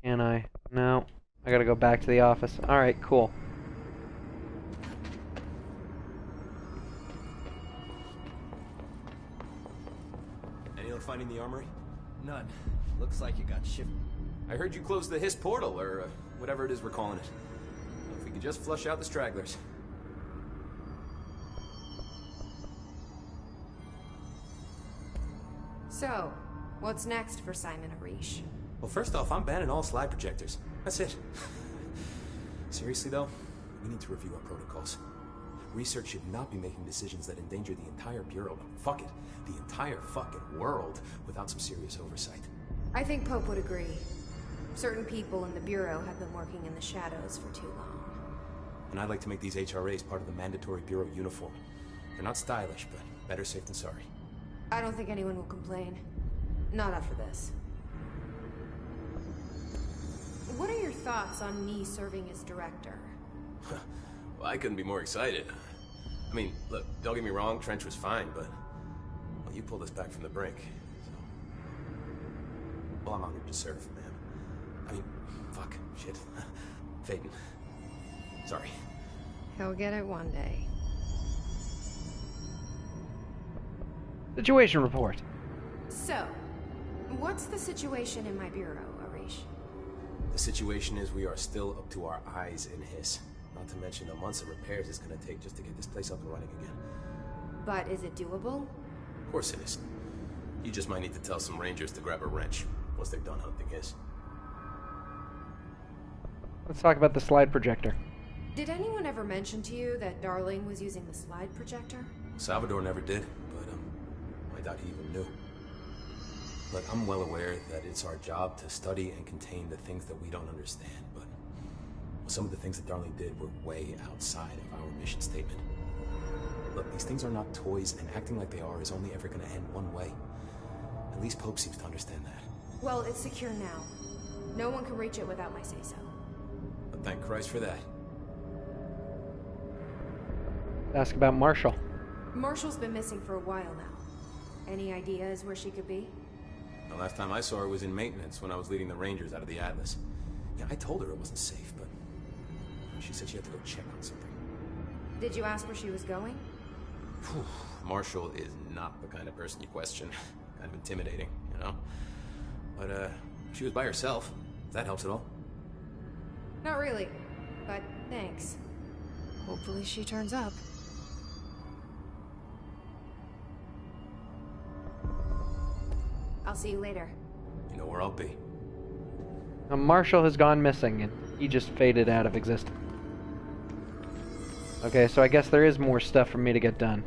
Can I? No. I gotta go back to the office. Alright, cool. Any luck finding the armory? None. Looks like it got shifted. I heard you closed the Hiss portal, or whatever it is we're calling it. If we could just flush out the stragglers. So, what's next for Simon Arish? Well, first off, I'm banning all slide projectors. That's it. Seriously, though, we need to review our protocols. Research should not be making decisions that endanger the entire Bureau, fuck it, the entire fucking world, without some serious oversight. I think Pope would agree. Certain people in the Bureau have been working in the shadows for too long. And I'd like to make these HRAs part of the mandatory Bureau uniform. They're not stylish, but better safe than sorry. I don't think anyone will complain. Not after this. What are your thoughts on me serving as director? Well, I couldn't be more excited. I mean, look, don't get me wrong, Trench was fine, but... well, you pulled us back from the brink, so... well, I'm honored to serve, man. I mean, fuck, shit. Phaeton. Sorry. He'll get it one day. Situation report. So, what's the situation in my bureau, Arish? The situation is we are still up to our eyes in Hiss. Not to mention the months of repairs it's gonna take just to get this place up and running again. But is it doable? Of course it is. You just might need to tell some rangers to grab a wrench once they're done hunting his. Let's talk about the slide projector. Did anyone ever mention to you that Darling was using the slide projector? Salvador never did, but I doubt he even knew. Look, I'm well aware that it's our job to study and contain the things that we don't understand, but some of the things that Darling did were way outside of our mission statement. Look, these things are not toys, and acting like they are is only ever going to end one way. At least Pope seems to understand that. Well, it's secure now. No one can reach it without my say-so. But thank Christ for that. Ask about Marshall. Marshall's been missing for a while now. Any ideas where she could be? The last time I saw her was in maintenance when I was leading the Rangers out of the Atlas. Yeah, I told her it wasn't safe, but she said she had to go check on something. Did you ask where she was going? Whew. Marshall is not the kind of person you question. Kind of intimidating, you know? But, she was by herself. If that helps at all. Not really, but thanks. Hopefully she turns up. I'll see you later. You know where I'll be. Now, Marshall has gone missing, and he just faded out of existence. Okay, so I guess there is more stuff for me to get done.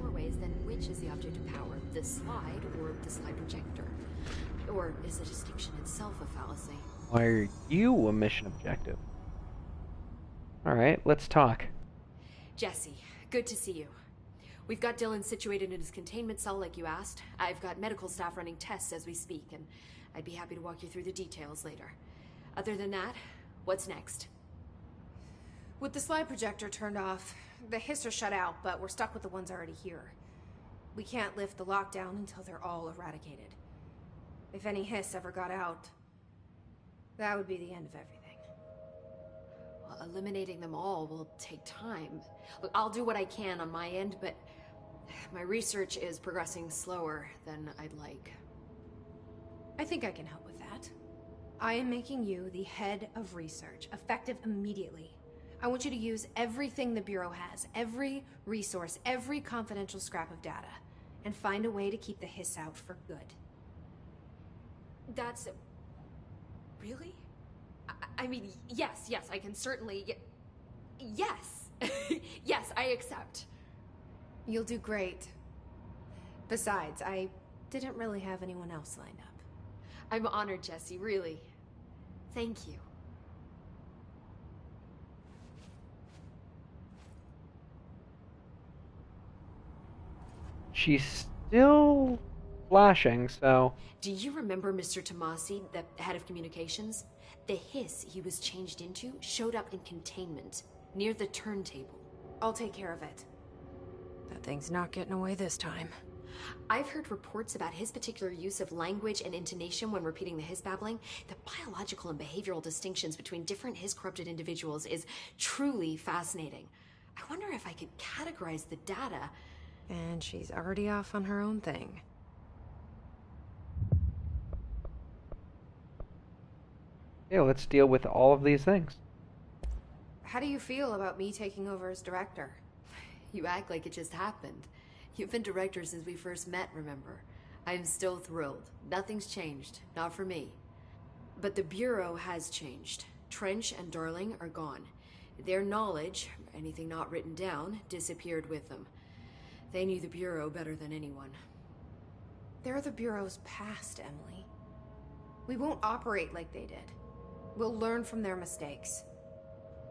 Doorways, then which is the object of power? The slide or the slide projector? Or is the distinction itself a fallacy? Why are you a mission objective? Alright, let's talk. Jesse, good to see you. We've got Dylan situated in his containment cell like you asked. I've got medical staff running tests as we speak, and I'd be happy to walk you through the details later. Other than that, what's next? With the slide projector turned off, the hiss are shut out, but we're stuck with the ones already here. We can't lift the lockdown until they're all eradicated. If any hiss ever got out, that would be the end of everything. Well, eliminating them all will take time. Look, I'll do what I can on my end, but my research is progressing slower than I'd like. I think I can help with that. I am making you the head of research, effective immediately. I want you to use everything the Bureau has, every resource, every confidential scrap of data, and find a way to keep the hiss out for good. That's... really? I mean, yes, I can certainly... Yes! Yes, I accept. You'll do great. Besides, I didn't really have anyone else lined up. I'm honored, Jesse, really. Thank you. She's still flashing, so... Do you remember Mr. Tomasi, the head of communications? The hiss he was changed into showed up in containment, near the turntable. I'll take care of it. That thing's not getting away this time. I've heard reports about his particular use of language and intonation when repeating the hiss babbling. The biological and behavioral distinctions between different hiss-corrupted individuals is truly fascinating. I wonder if I could categorize the data. And she's already off on her own thing. Yeah, let's deal with all of these things. How do you feel about me taking over as director? You act like it just happened. You've been director since we first met, remember? I'm still thrilled. Nothing's changed. Not for me. But the Bureau has changed. Trench and Darling are gone. Their knowledge, anything not written down, disappeared with them. They knew the Bureau better than anyone. They're the Bureau's past, Emily. We won't operate like they did. We'll learn from their mistakes.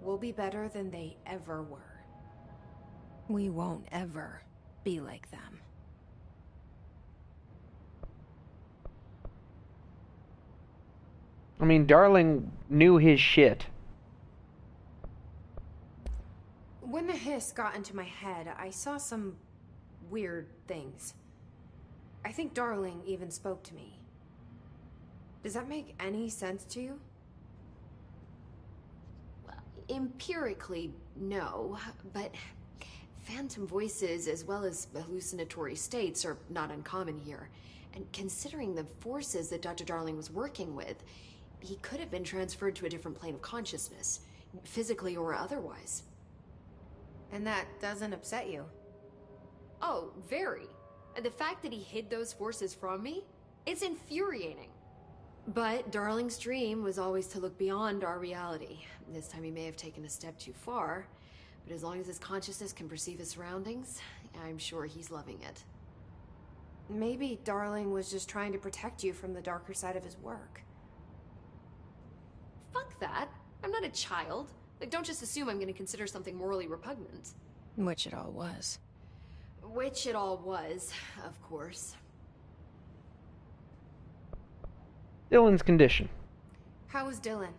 We'll be better than they ever were. We won't ever be like them. I mean, Darling knew his shit. When the hiss got into my head, I saw some weird things. I think Darling even spoke to me. Does that make any sense to you? Well, empirically, no, but phantom voices as well as hallucinatory states are not uncommon here. And considering the forces that Dr. Darling was working with, he could have been transferred to a different plane of consciousness, physically or otherwise. And that doesn't upset you? Oh, very. The fact that he hid those forces from me? It's infuriating. But Darling's dream was always to look beyond our reality. This time he may have taken a step too far, but as long as his consciousness can perceive his surroundings, I'm sure he's loving it. Maybe Darling was just trying to protect you from the darker side of his work. Fuck that. I'm not a child. Like, don't just assume I'm gonna consider something morally repugnant. Which it all was. Which it all was, of course. Dylan's condition. How is Dylan?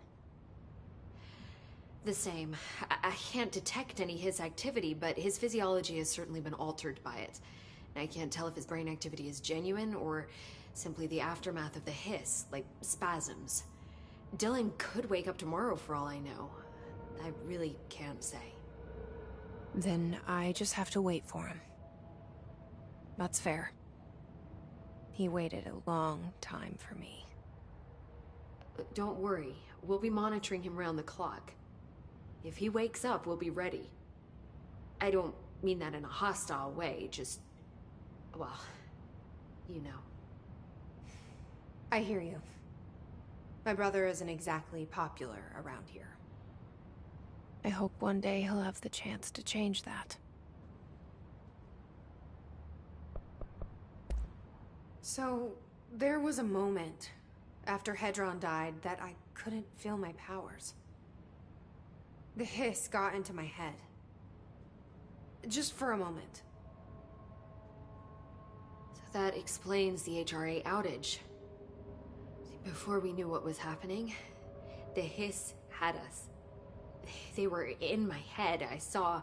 The same. I can't detect any his activity, but his physiology has certainly been altered by it. And I can't tell if his brain activity is genuine or simply the aftermath of the hiss, like spasms. Dylan could wake up tomorrow for all I know. I really can't say. Then I just have to wait for him. That's fair. He waited a long time for me. Don't worry. We'll be monitoring him round the clock. If he wakes up, we'll be ready. I don't mean that in a hostile way, just... well, you know. I hear you. My brother isn't exactly popular around here. I hope one day he'll have the chance to change that. So, there was a moment after Hedron died that I couldn't feel my powers. The hiss got into my head. Just for a moment. So that explains the HRA outage. Before we knew what was happening, the hiss had us. They were in my head. I saw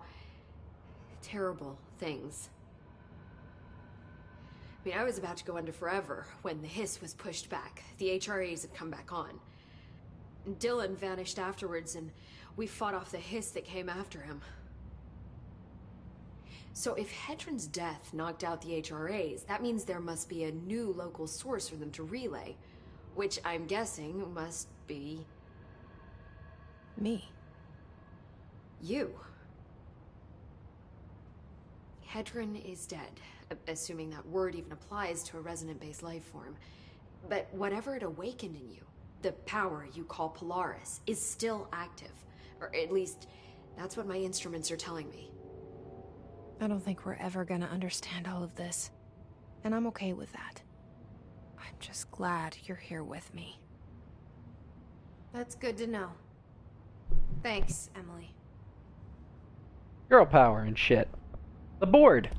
terrible things. I mean, I was about to go under forever when the hiss was pushed back. The HRAs had come back on. Dylan vanished afterwards, and we fought off the hiss that came after him. So if Hedron's death knocked out the HRAs, that means there must be a new local source for them to relay, which I'm guessing must be... me. You. Hedron is dead, assuming that word even applies to a resonant-based life form. But whatever it awakened in you, the power you call Polaris, is still active. Or at least, that's what my instruments are telling me. I don't think we're ever gonna understand all of this. And I'm okay with that. I'm just glad you're here with me. That's good to know. Thanks, Emily. Girl power and shit. The board.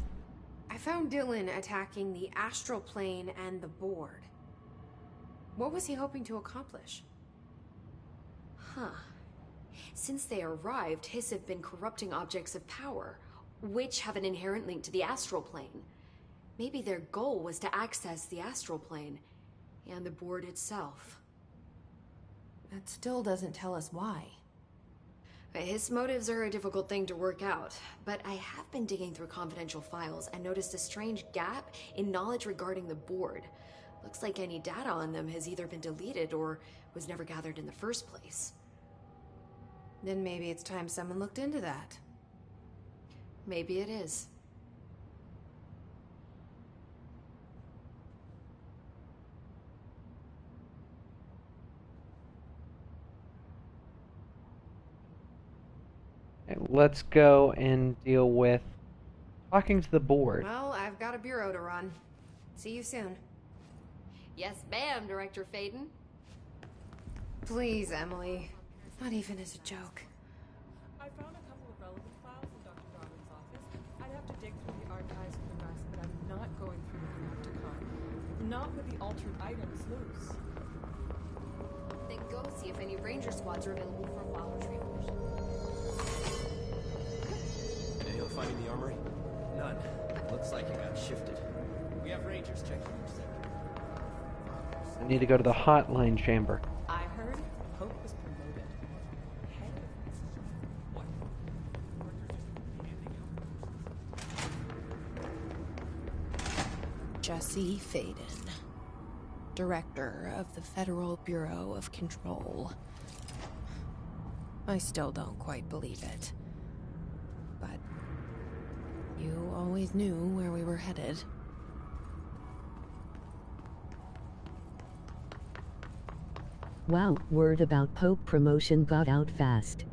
I found Dylan attacking the astral plane and the board. What was he hoping to accomplish? Huh. Since they arrived, Hiss have been corrupting objects of power, which have an inherent link to the astral plane. Maybe their goal was to access the astral plane and the board itself. That still doesn't tell us why. His motives are a difficult thing to work out, but I have been digging through confidential files and noticed a strange gap in knowledge regarding the board. Looks like any data on them has either been deleted or was never gathered in the first place. Then maybe it's time someone looked into that. Maybe it is. Let's go and deal with talking to the board. Well, I've got a bureau to run. See you soon. Yes, ma'am, Director Faden. Please, Emily. Not even as a joke. I found a couple of relevant files in Dr. Darling's office. I'd have to dig through the archives for the rest, but I'm not going through the Panopticon. Not with the altered items loose. Then go see if any ranger squads are available for a file retrieval mission. Any luck finding the armory? None. Looks like it got shifted. We have rangers checking each sector. I need to go to the hotline chamber. I heard Hope was promoted. What? Jesse Faden, Director of the Federal Bureau of Control. I still don't quite believe it. But always knew where we were headed. Wow, word about Pope promotion got out fast.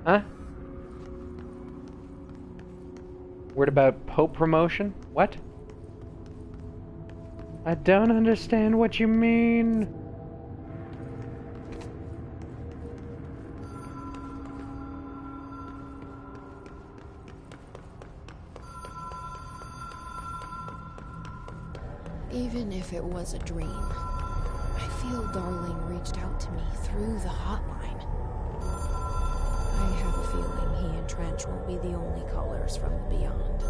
Huh? Word about Pope promotion? What? I don't understand what you mean. Even if it was a dream, I feel Darling reached out to me through the hotline. I have a feeling he and Trench won't be the only callers from the beyond.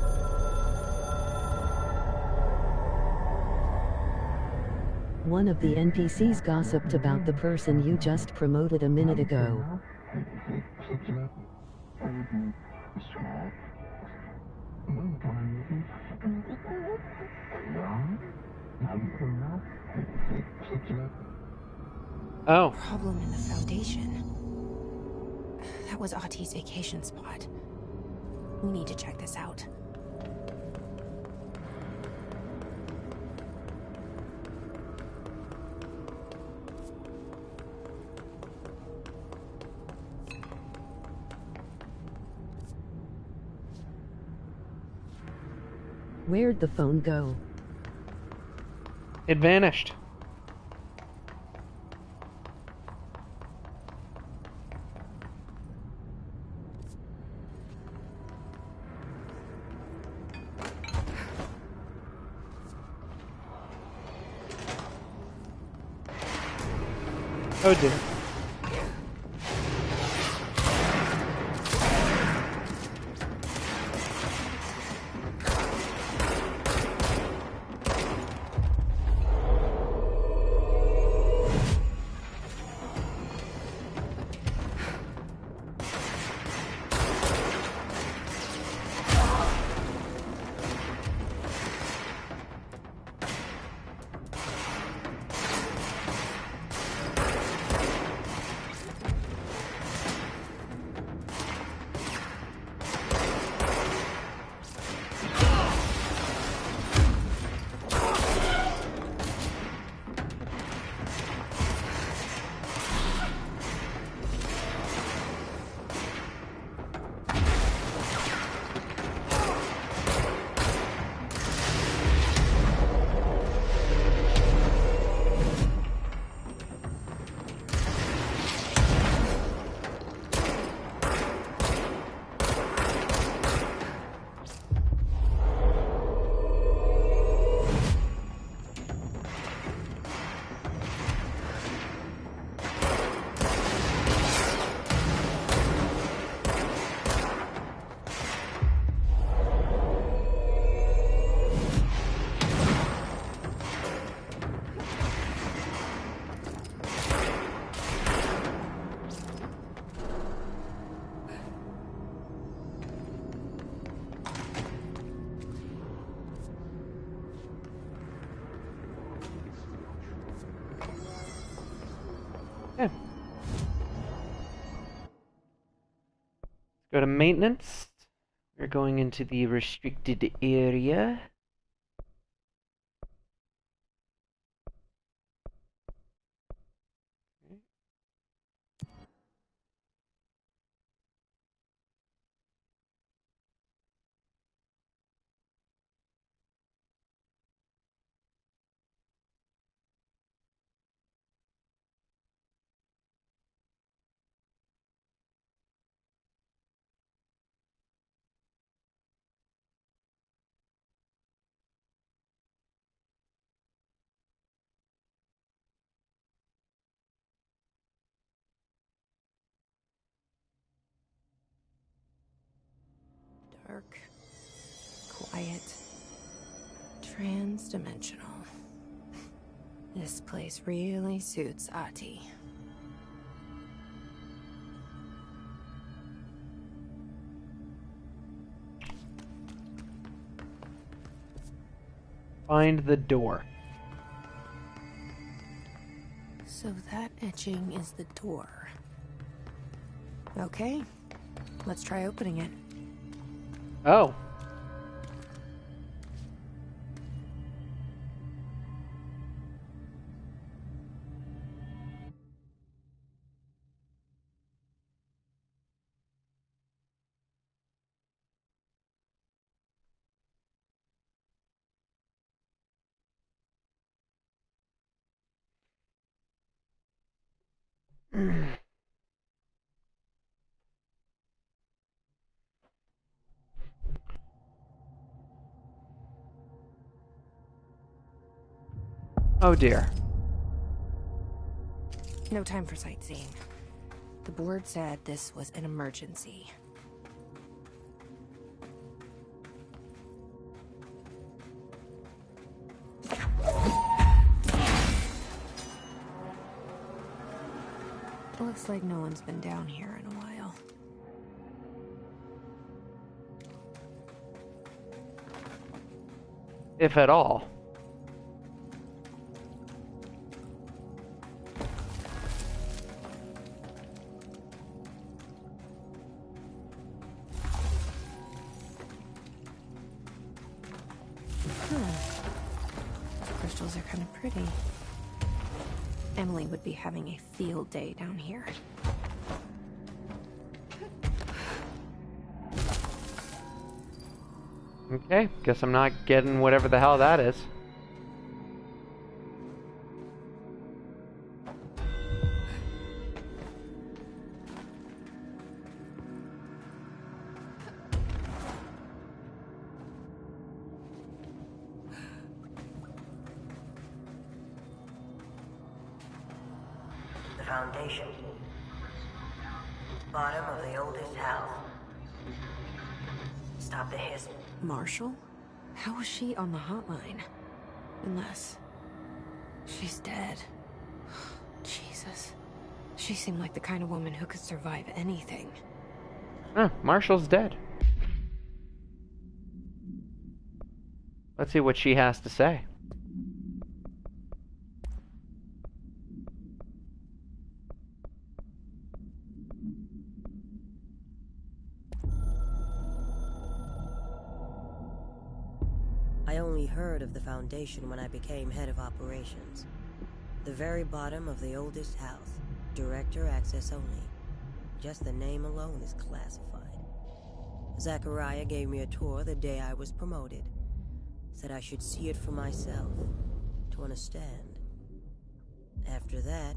One of the NPCs gossiped about the person you just promoted a minute ago. Oh. Problem in the Foundation. That was Ahti's vacation spot. We need to check this out. Where'd the phone go? It vanished. Oh dear. Yeah. Go to maintenance. We're going into the restricted area. Dark, quiet, trans-dimensional. This place really suits Ahti. Find the door. So that etching is the door. Okay, Let's try opening it. Oh. Oh dear. No time for sightseeing. The board said this was an emergency. Looks like no one's been down here in a while. If at all. Crystals are kind of pretty. Emily would be having a field day down here. Okay, guess I'm not getting whatever the hell that is. The foundation. Bottom of the oldest house. Stop the hiss. Marshall? How was she on the hotline? Unless she's dead. Jesus. She seemed like the kind of woman who could survive anything. Oh, Marshall's dead. Let's see what she has to say. I only heard of the Foundation when I became head of operations. The very bottom of the oldest house. Director access only. Just the name alone is classified. Zachariah gave me a tour the day I was promoted. Said I should see it for myself, to understand. After that,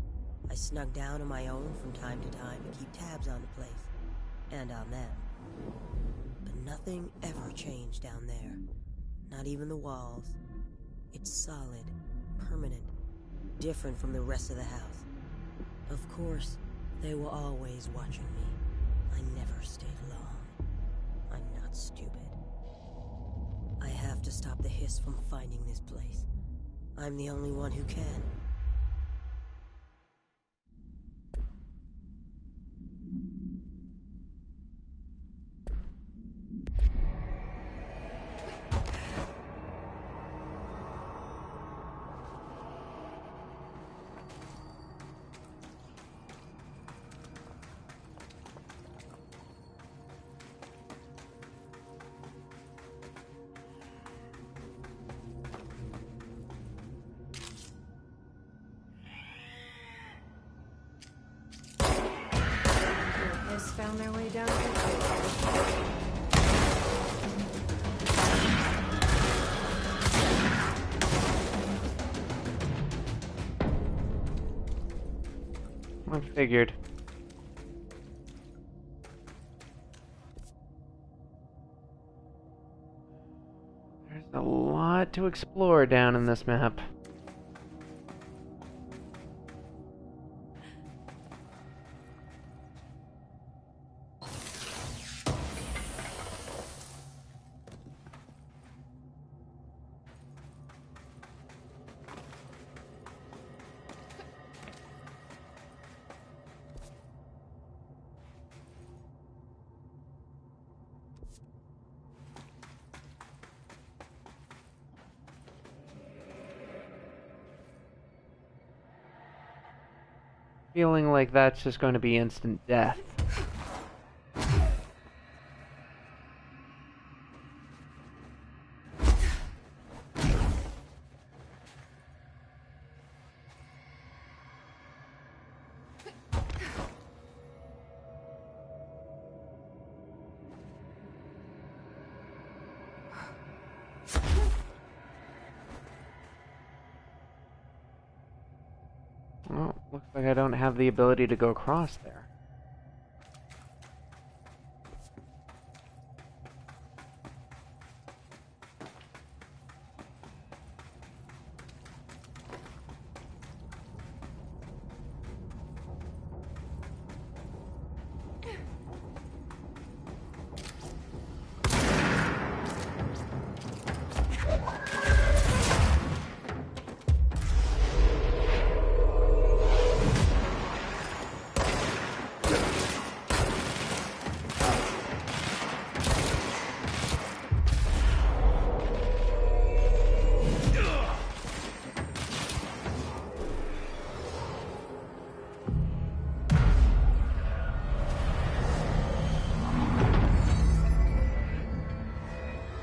I snuck down on my own from time to time to keep tabs on the place. And on them. But nothing ever changed down there. Not even the walls. It's solid, permanent, different from the rest of the house. Of course, they were always watching me. I never stayed long. I'm not stupid. I have to stop the hiss from finding this place. I'm the only one who can. Found their way down here. I figured. There's a lot to explore down in this map. Feeling like that's just going to be instant death. Oh, looks like I don't have the ability to go across there.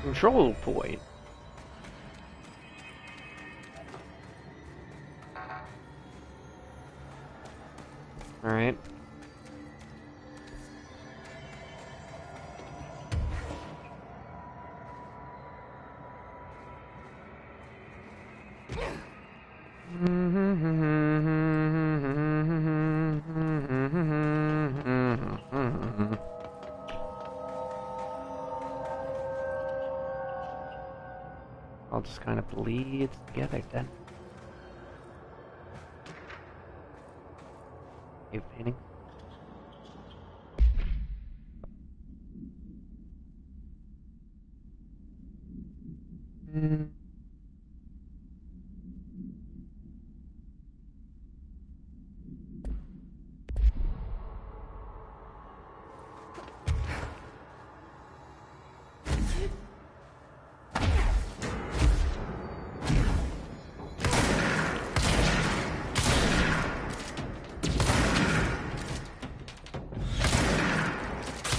Control point. All right. All just kind of bleeds together then. Cave painting.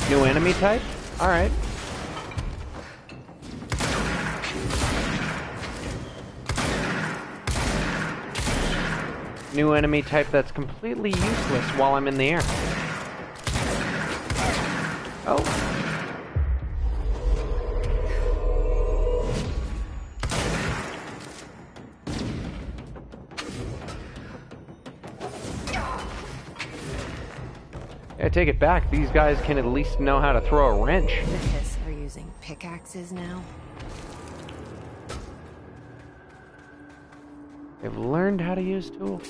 New enemy type? Alright. New enemy type that's completely useless while I'm in the air. Oh. I take it back. These guys can at least know how to throw a wrench. The Hiss are using pickaxes now. They've learned how to use tools.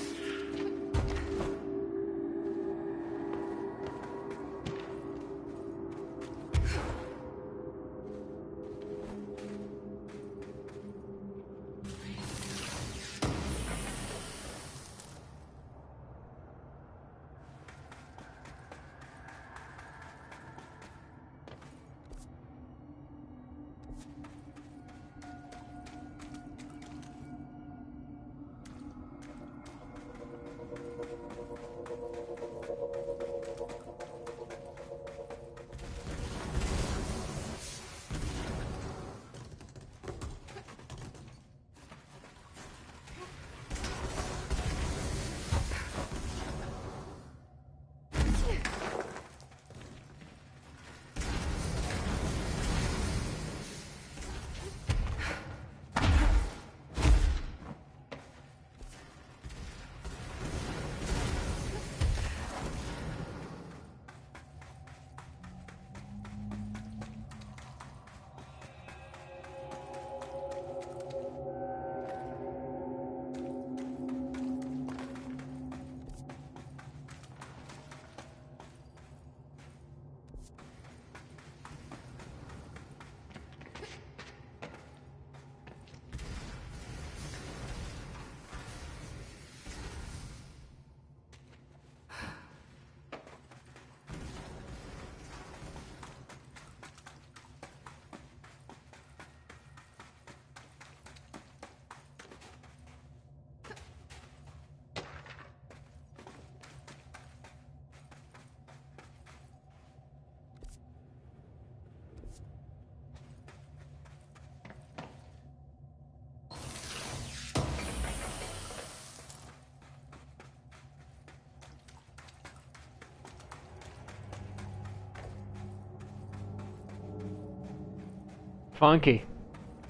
Funky.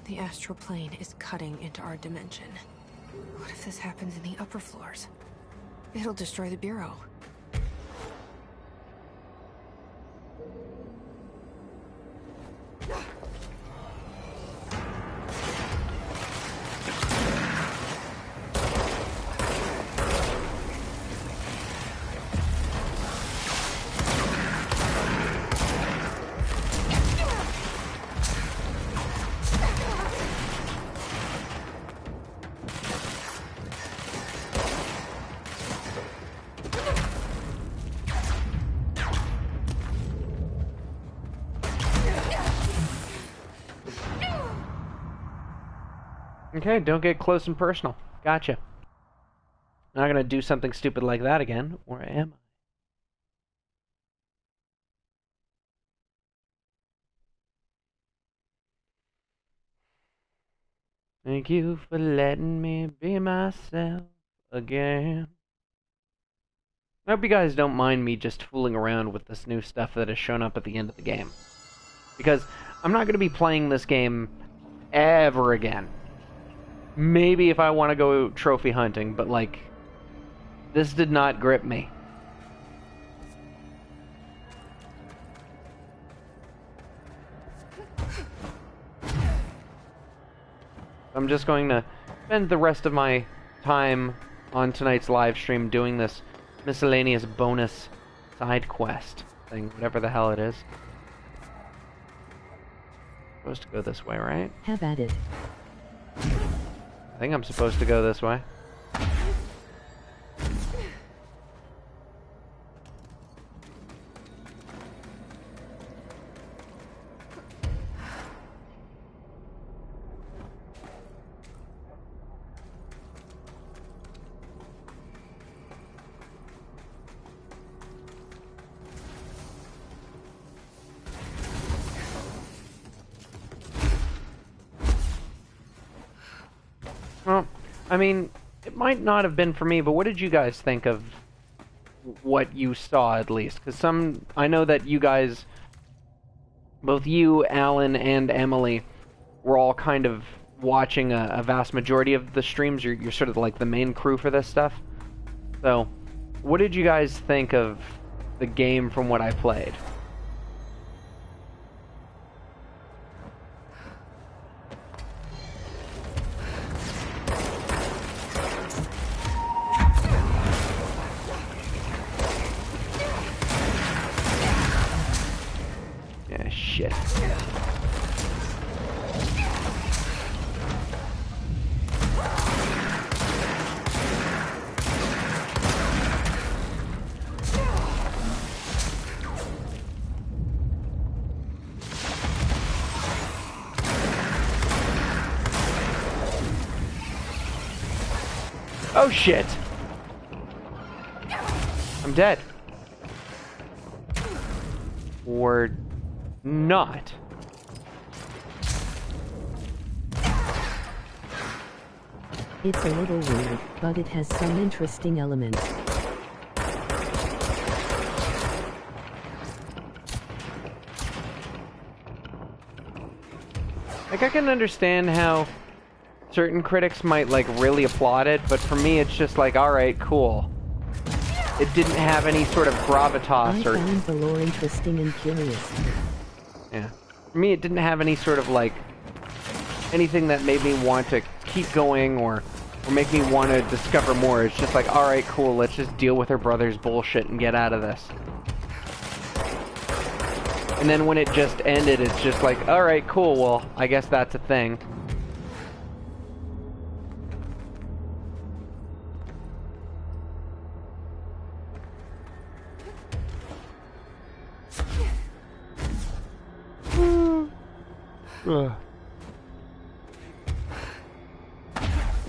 The astral plane is cutting into our dimension. What if this happens in the upper floors? It'll destroy the Bureau. Okay, don't get close and personal. Gotcha. I'm not gonna do something stupid like that again, or am I? Thank you for letting me be myself again. I hope you guys don't mind me just fooling around with this new stuff that has shown up at the end of the game. Because I'm not going to be playing this game ever again. Maybe if I want to go trophy hunting, but like, this did not grip me. I'm just going to spend the rest of my time on tonight's live stream doing this miscellaneous bonus side quest thing, whatever the hell it is. Supposed to go this way, right? Have at it. I think I'm supposed to go this way. Well, I mean, it might not have been for me, but what did you guys think of what you saw, at least? Because I know that you guys, both you, Alan, and Emily, were all kind of watching a vast majority of the streams. You're sort of like the main crew for this stuff. So, what did you guys think of the game from what I played? Yeah, shit. Oh shit! I'm dead. Or not. It's a little weird, but it has some interesting elements. Like, I can understand how certain critics might, like, really applaud it, but for me it's just like, alright, cool. It didn't have any sort of gravitas or... I found the lore interesting and curious. Yeah. For me, it didn't have any sort of, like, anything that made me want to keep going or make me want to discover more. It's just like, alright, cool, let's just deal with her brother's bullshit and get out of this. And then when it just ended, it's just like, alright, cool, well, I guess that's a thing. I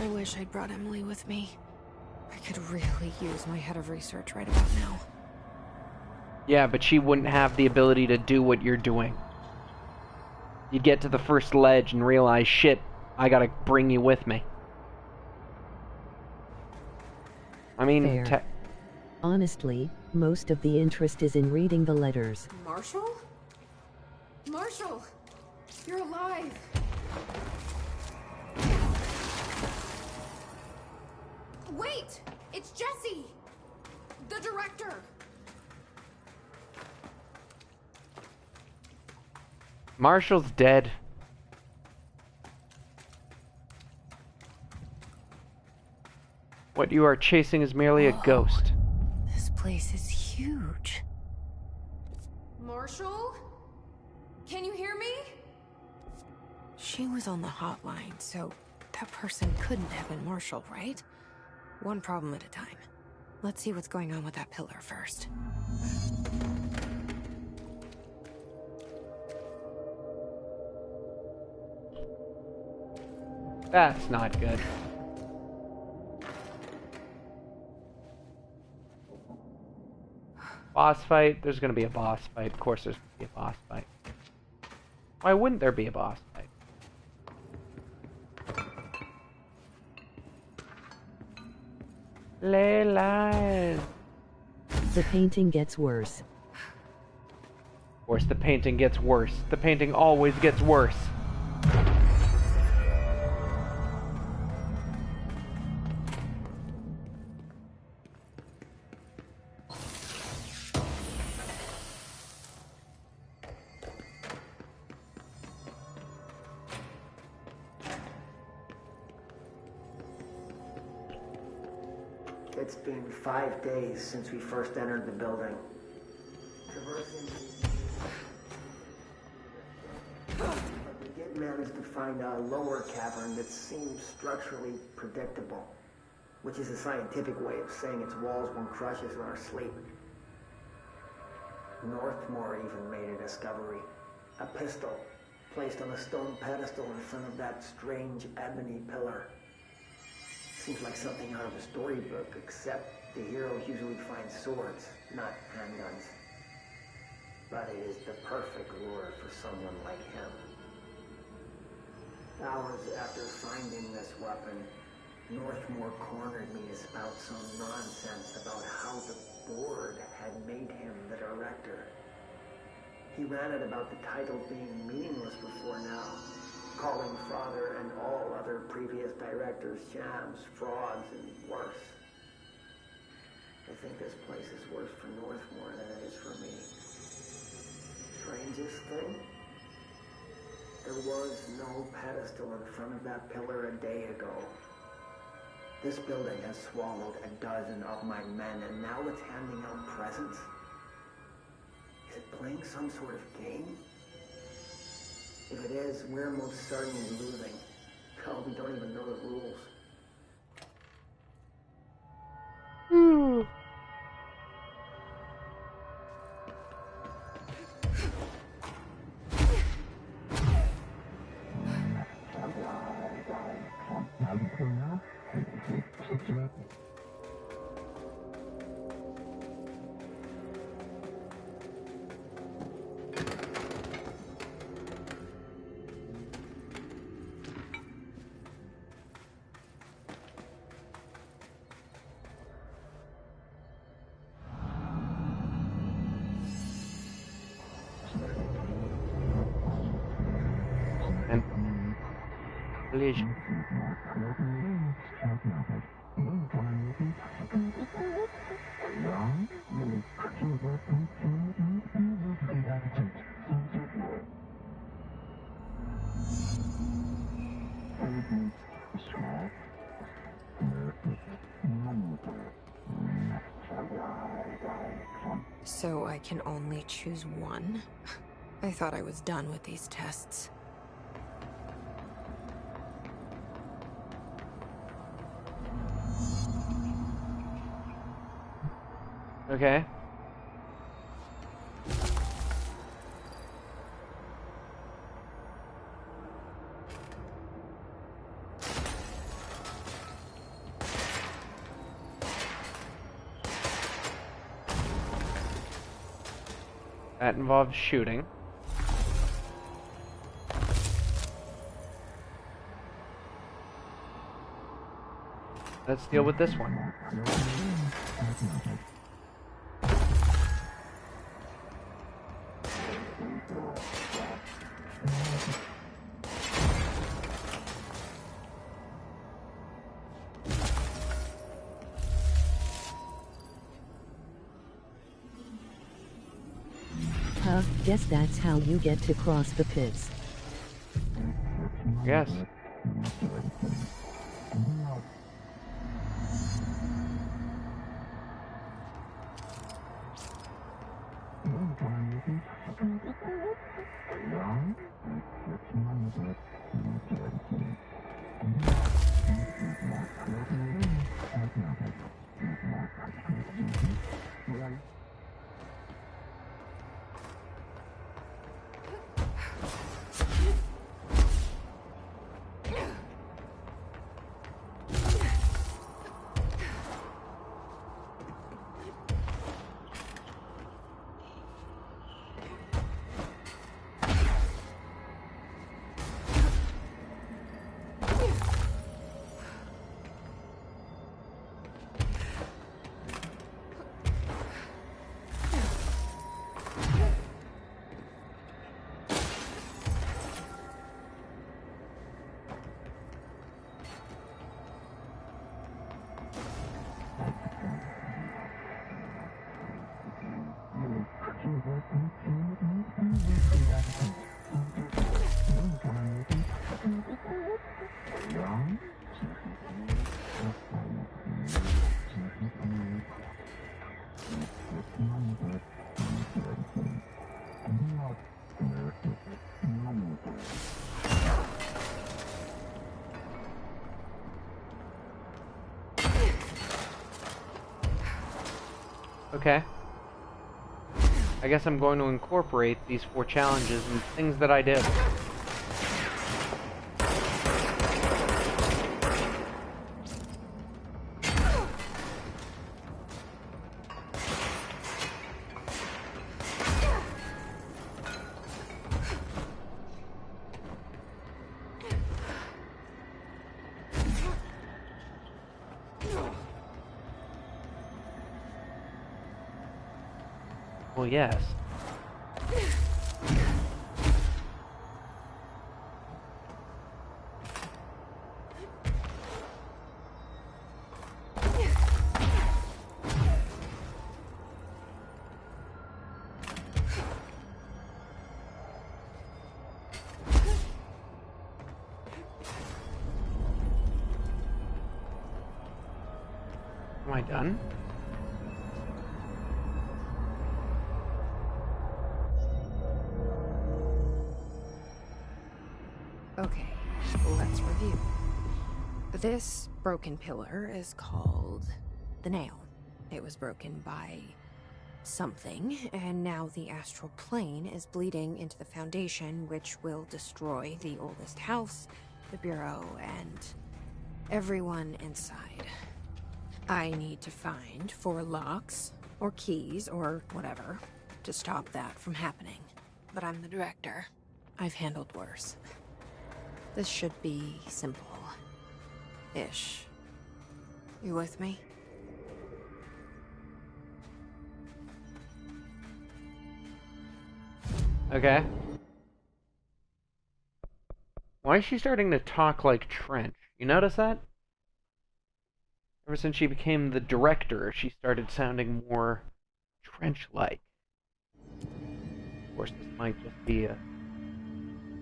wish I'd brought Emily with me. I could really use my head of research right about now. Yeah, but she wouldn't have the ability to do what you're doing. You'd get to the first ledge and realize, shit, I gotta bring you with me. I mean, honestly, most of the interest is in reading the letters. Marshall? Marshall! You're alive! Wait! It's Jesse! The director! Marshall's dead. What you are chasing is merely a ghost. This place is huge. Marshall? Can you hear me? She was on the hotline, so that person couldn't have been Marshall, right? One problem at a time. Let's see what's going on with that pillar first. That's not good. Boss fight? There's gonna be a boss fight. Of course there's gonna be a boss fight. Why wouldn't there be a boss fight? Lay lies. The painting gets worse. Of course the painting gets worse. The painting always gets worse. It's been 5 days since we first entered the building. Traversing we did manage to find a lower cavern that seems structurally predictable, which is a scientific way of saying its walls won't crush us in our sleep. Northmore even made a discovery. A pistol placed on a stone pedestal in front of that strange ebony pillar. Seems like something out of a storybook, except the heroes usually find swords, not handguns. But it is the perfect lure for someone like him. Hours after finding this weapon, Northmore cornered me to spout some nonsense about how the board had made him the director. He ranted about the title being meaningless before now, calling Father and all other previous directors shams, frauds, and worse. I think this place is worse for Northmore than it is for me. Strangest thing? There was no pedestal in front of that pillar a day ago. This building has swallowed a dozen of my men, and now it's handing out presents? Is it playing some sort of game? If it is, we're most certainly losing. Oh, we don't even know the rules. So I can only choose one? I thought I was done with these tests. Okay. That involves shooting. Let's deal with this one. Huh, guess that's how you get to cross the pits. Yes. Okay. I guess I'm going to incorporate these 4 challenges and things that I did. Well, yes. Am I done? Okay, let's review. This broken pillar is called the Nail. It was broken by something, and now the astral plane is bleeding into the foundation, which will destroy the oldest house, the bureau, and everyone inside. I need to find 4 locks, or keys, or whatever, to stop that from happening. But I'm the director. I've handled worse. This should be simple-ish. You with me? Okay. Why is she starting to talk like Trench? You notice that? Ever since she became the director, she started sounding more Trench-like. Of course, this might just be a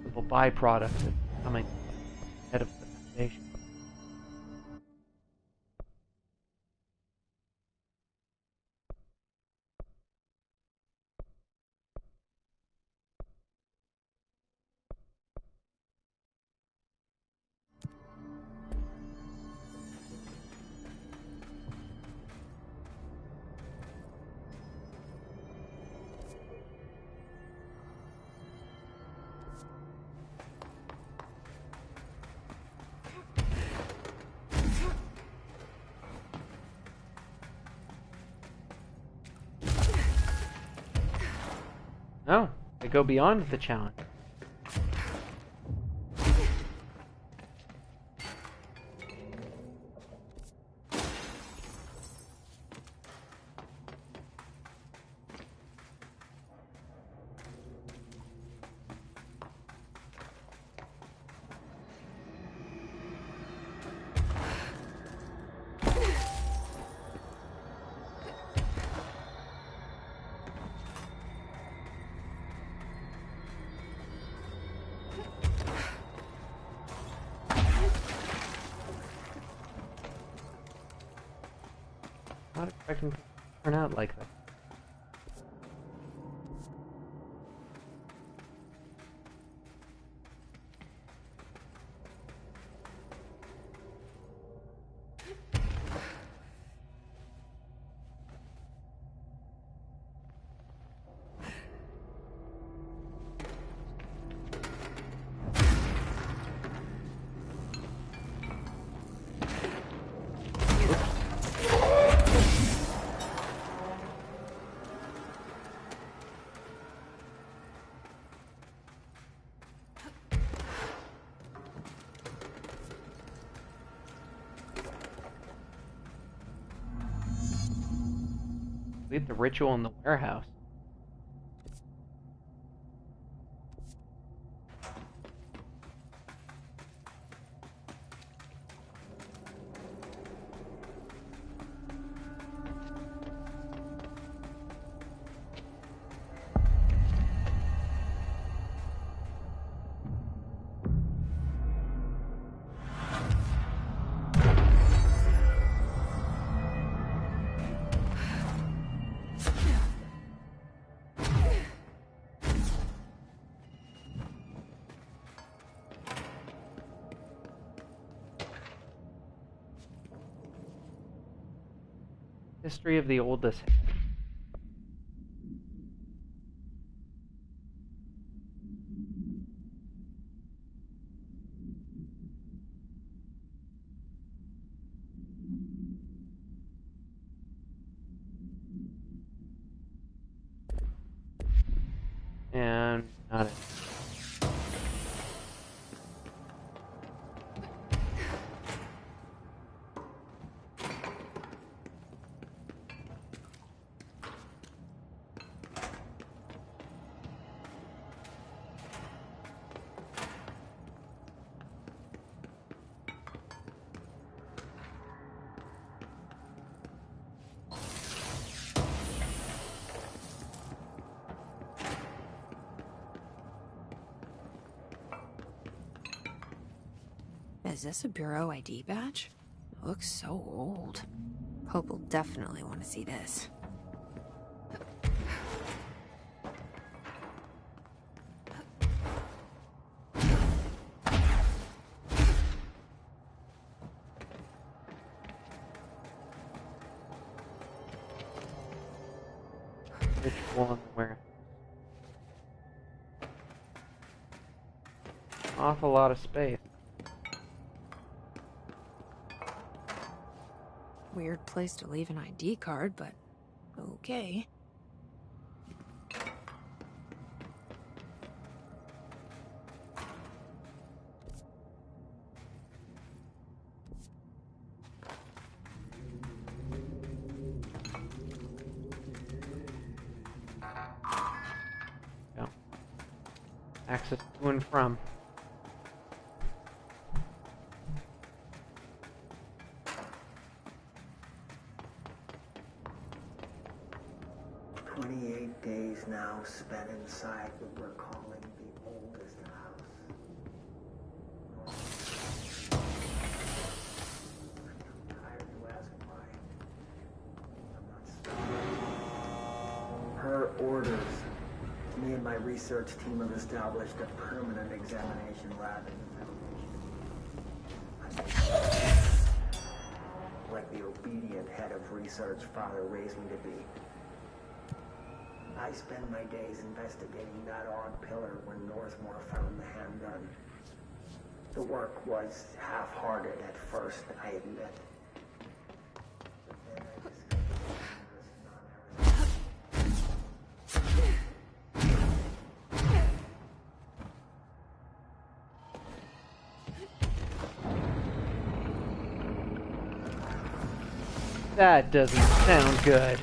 simple byproduct of becoming head of the foundation. No, they go beyond the challenge. expecting to turn out like that. Complete the ritual in the warehouse. History of the oldest. And not it. Is this a Bureau ID badge? It looks so old. Hope will definitely want to see this. Ritual in the warehouse. Awful lot of space. Weird place to leave an ID card, but okay. Yeah. Access to and from. Now spent inside what we're calling the oldest house. I'm too tired to ask why. I'm not sorry. Per orders, me and my research team have established a permanent examination lab in the Foundation. Like the obedient head of research Father raised me to be. I spend my days investigating that odd pillar when Northmore found the handgun. The work was half-hearted at first, I admit. But then I discovered That doesn't sound good.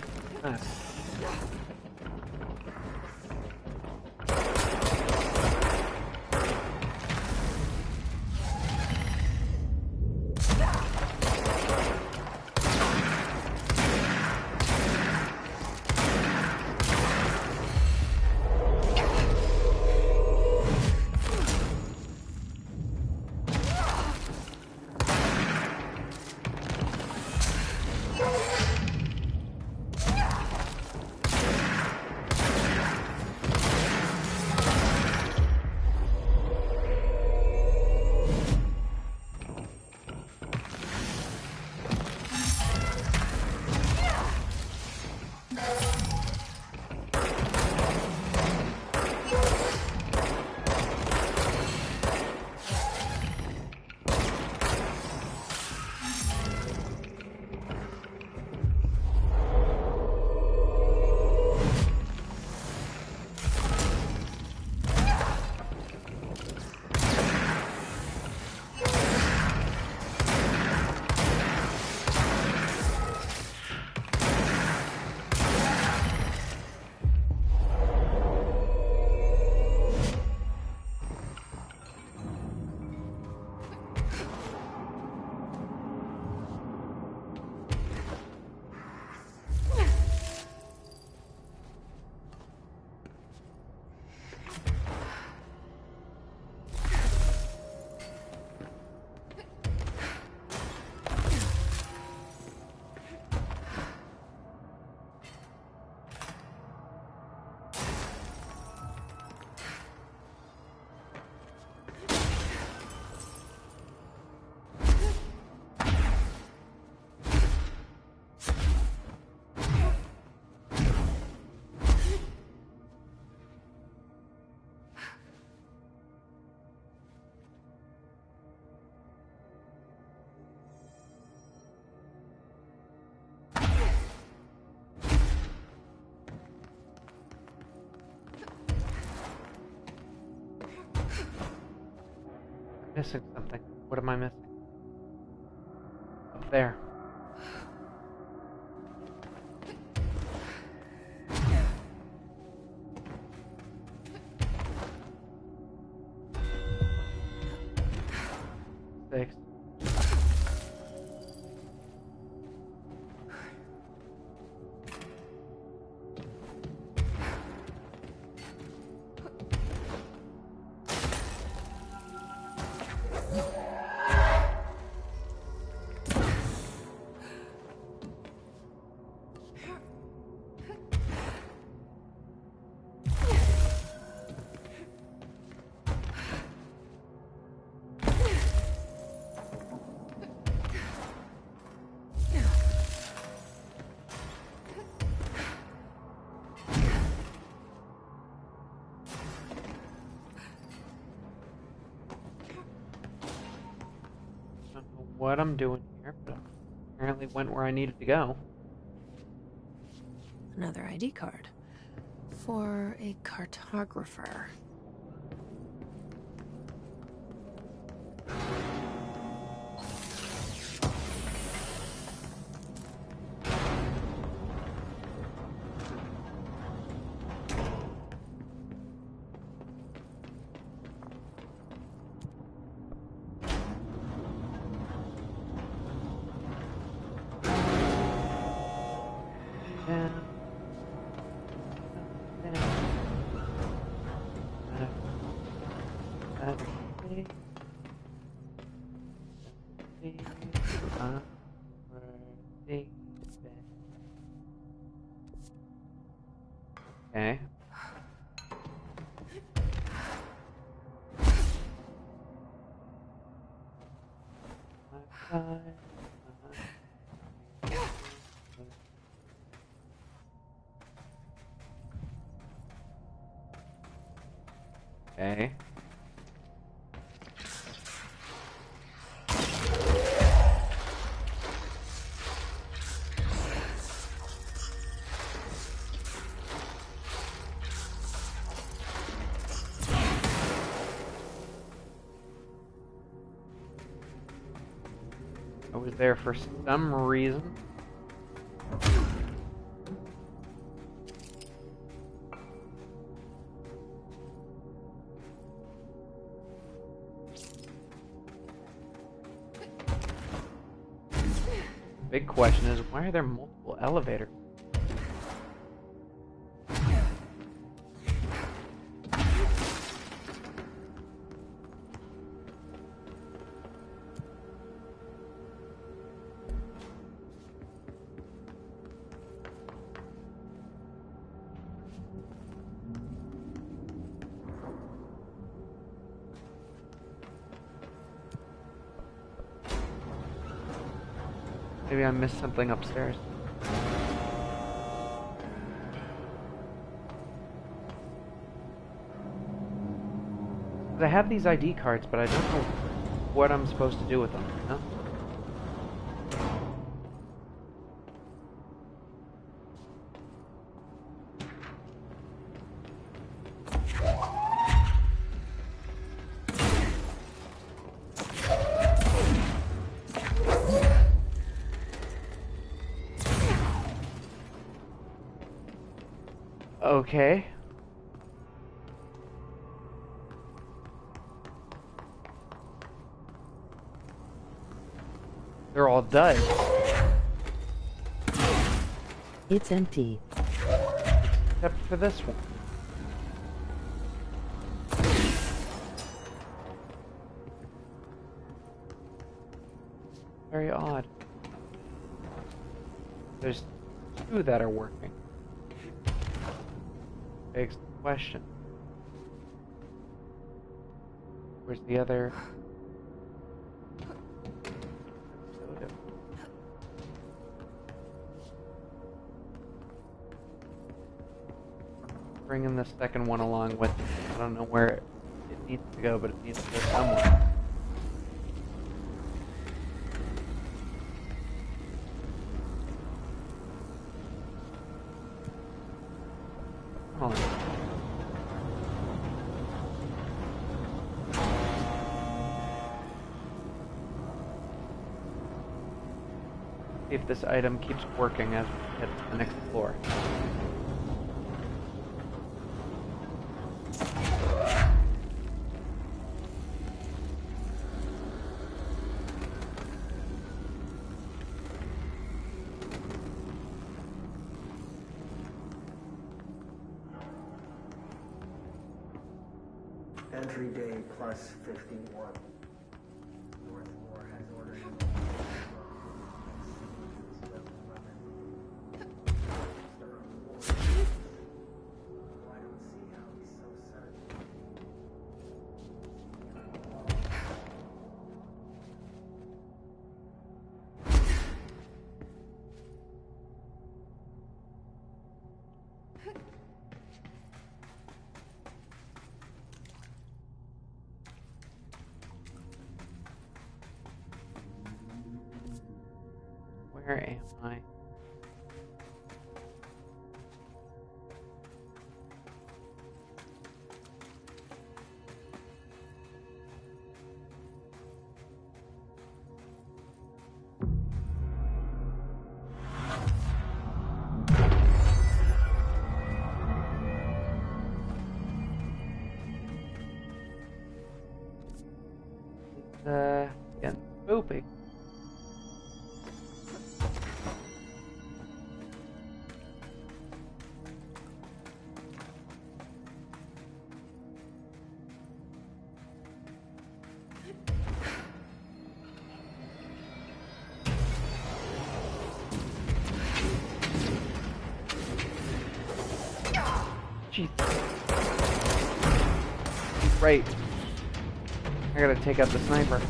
Missing something. What am I missing? Up there. Six. What I'm doing here, but apparently went where I needed to go. Another ID card. For a cartographer. Okay. Okay. I was there for some reason. Big question is, why are there multiple elevators? Maybe I missed something upstairs. I have these ID cards, but I don't know what I'm supposed to do with them, you know? Okay. They're all done. It's empty. Except for this one. Very odd. There's two that are working. Begs the question. Where's the other? Bringing the second one along with me. I don't know where it needs to go, but it needs to go somewhere. Hold on. See if this item keeps working as we hit the next floor. Entry day plus 51. Northmore has ordered him. I don't see how he's so certain. Where am I? Getting spoopy. Jeez. Right. I gotta take out the sniper.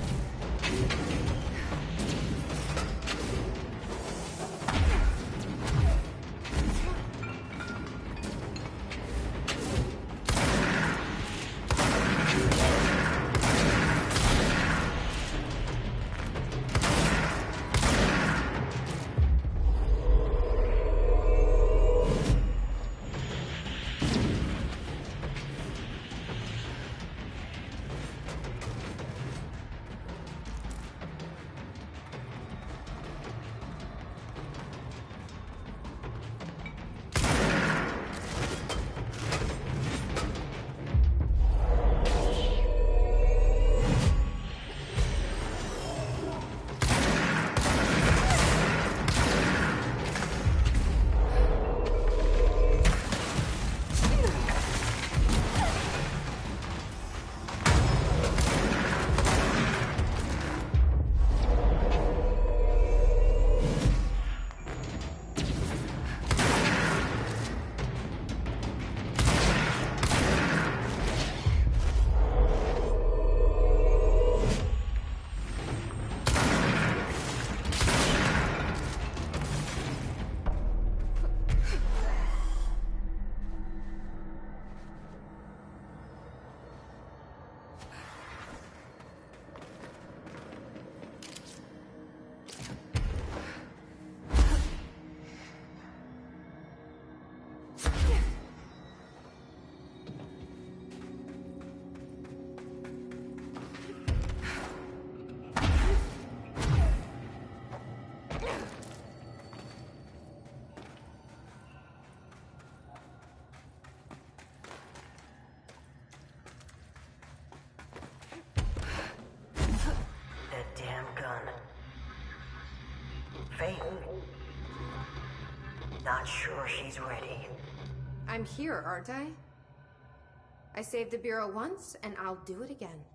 Not sure she's ready. I'm here, aren't I? I saved the Bureau once, and I'll do it again.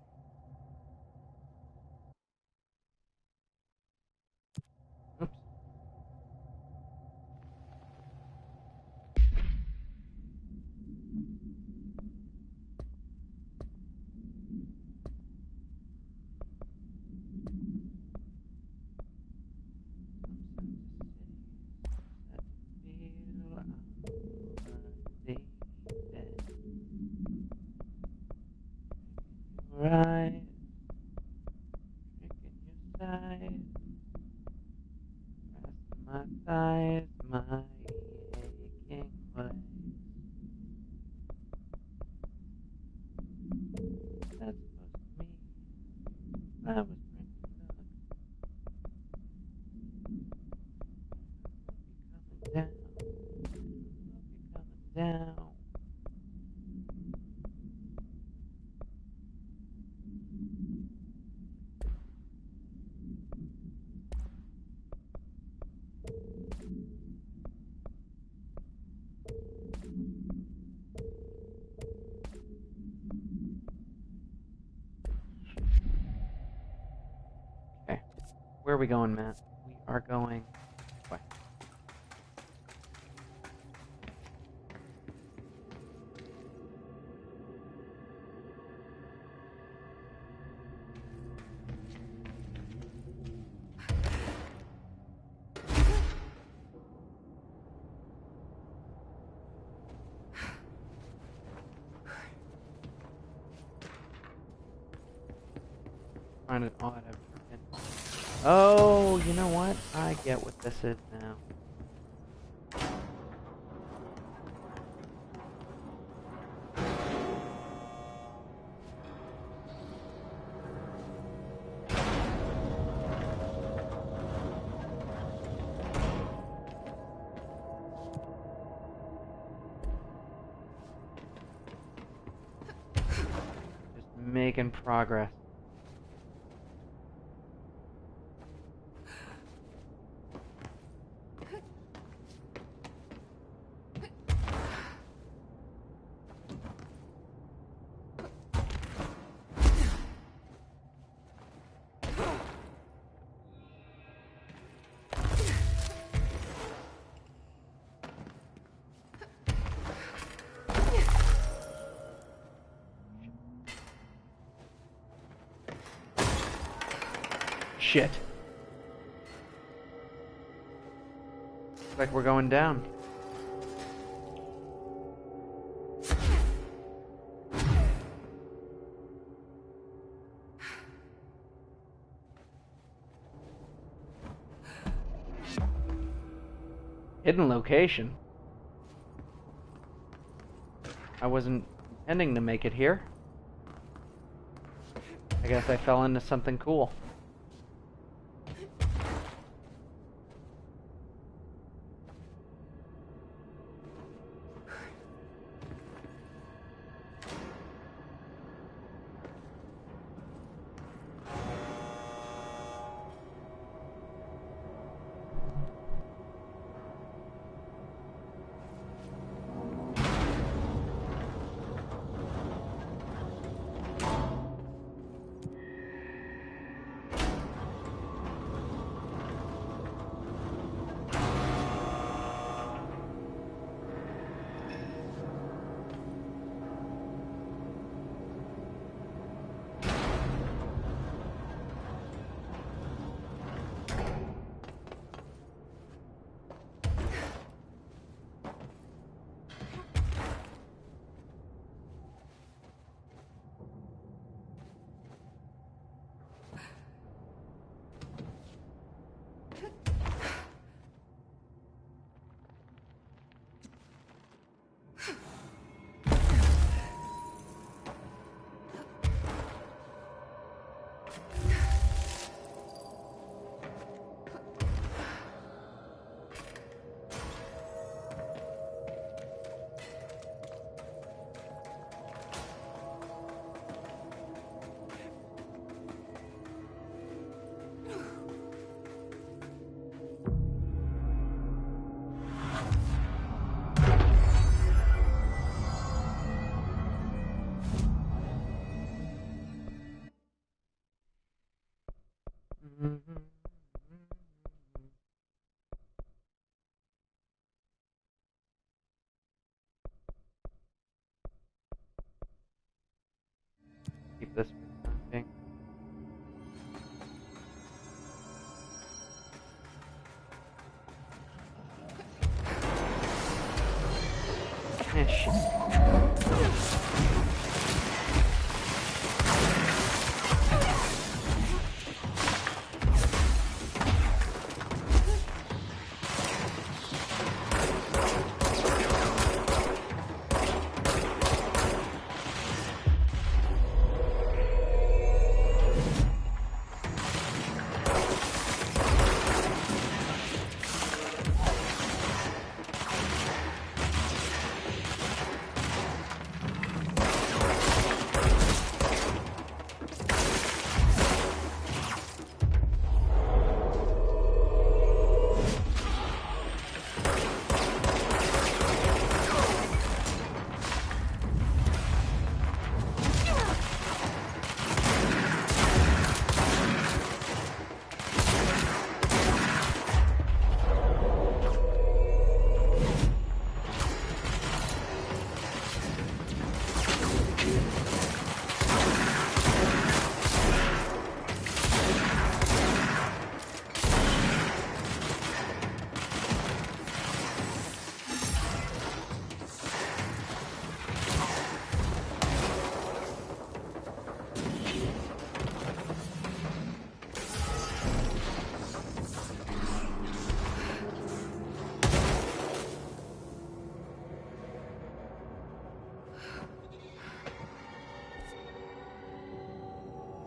Right, drinking your side, resting my thighs, my aching legs. That's supposed to mean I was drinking Where are we going, Matt? We are going this way. Find it odd. Oh, you know what? I get what this is now. Just making progress. Shit. Looks like we're going down. Hidden location. I wasn't intending to make it here. I guess I fell into something cool.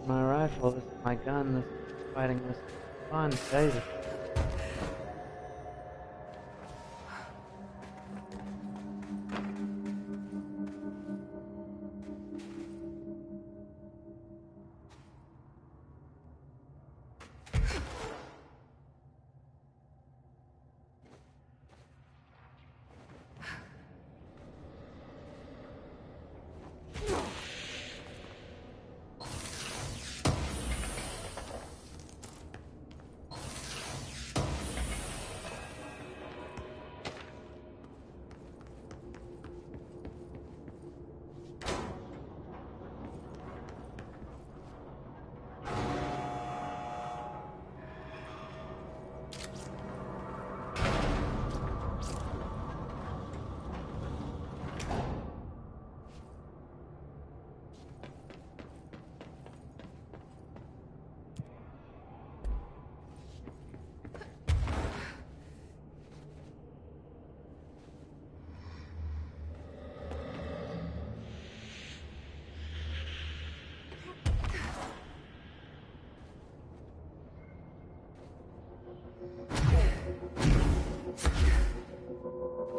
my rifle, this is my gun, this is fighting, this is fun, Jesus.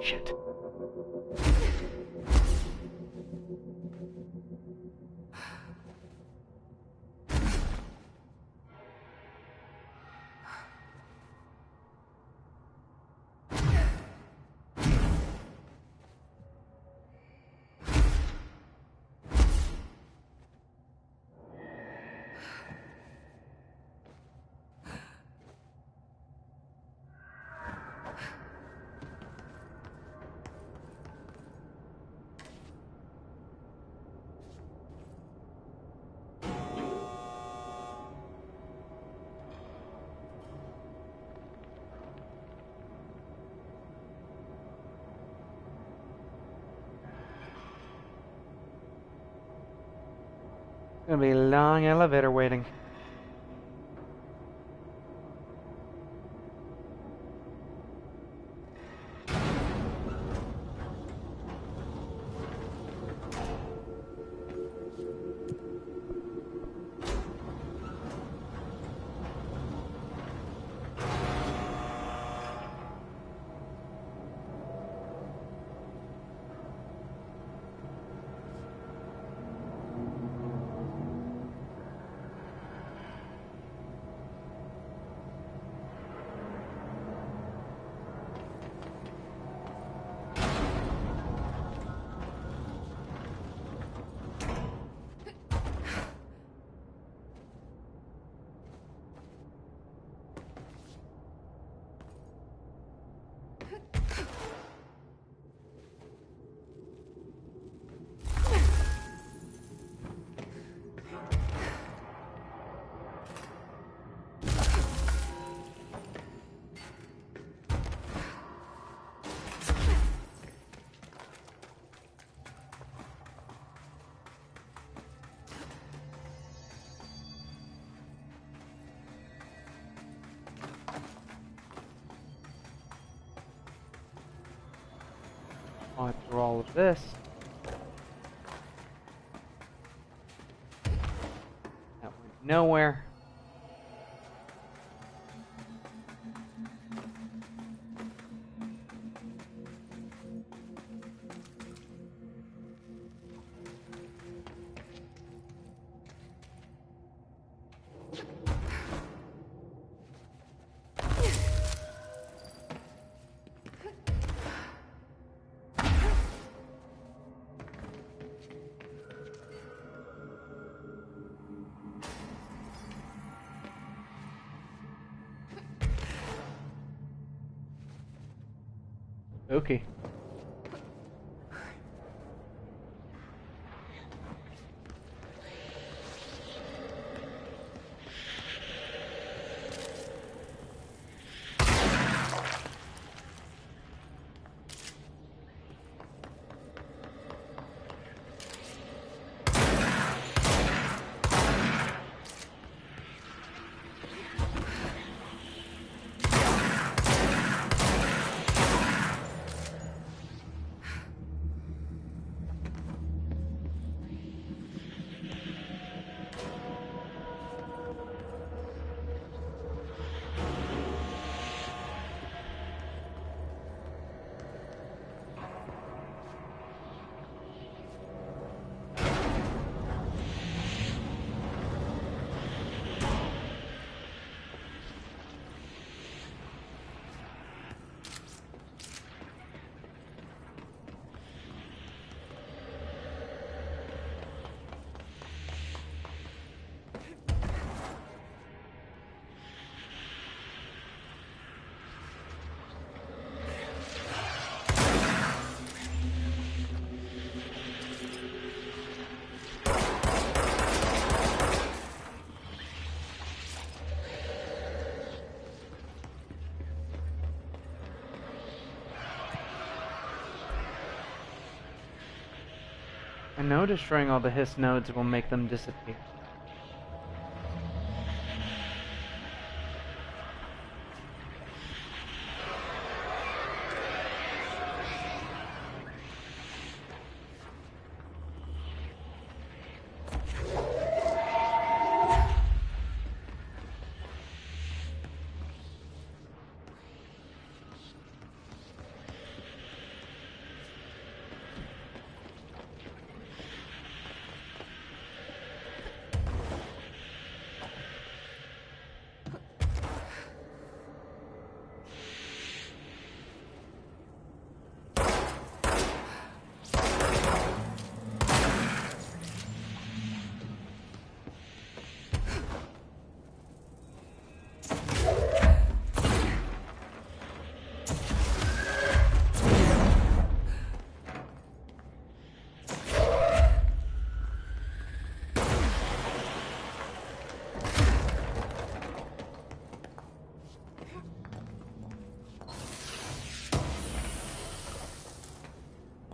Shit. Gonna be a long elevator waiting. Through all of this. That went nowhere. Okay. I know destroying all the hiss nodes will make them disappear.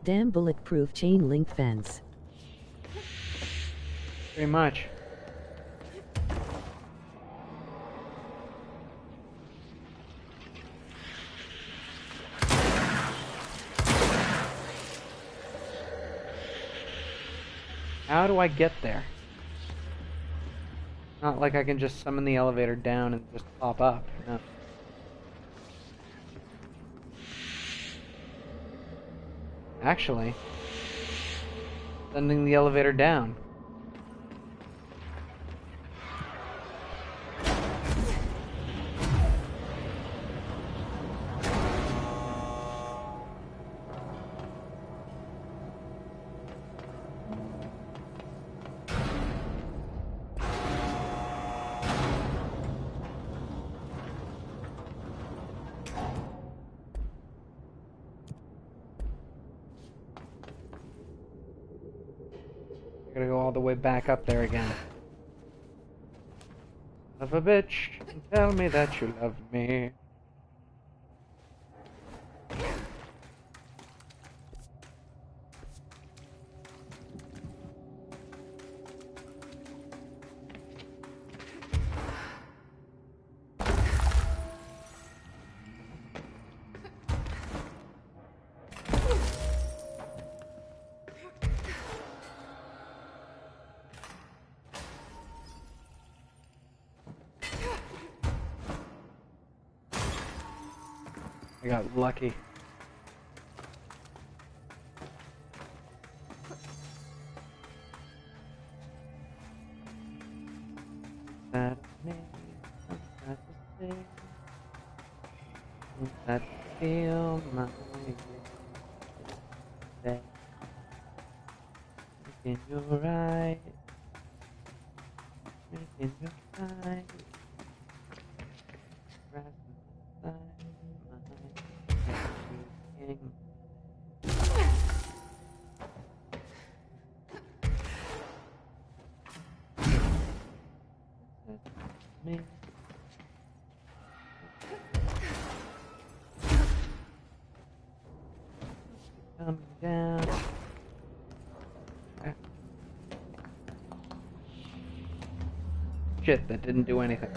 Damn bulletproof chain link fence. Pretty much. How do I get there? Not like I can just summon the elevator down and just pop up. No. Actually, sending the elevator down. Gotta go all the way back up there again. Son of a bitch, tell me that you love me. I got lucky. That me, that to sing, that feel my day. Making you right, making you right. Me. Coming down. Shit, that didn't do anything.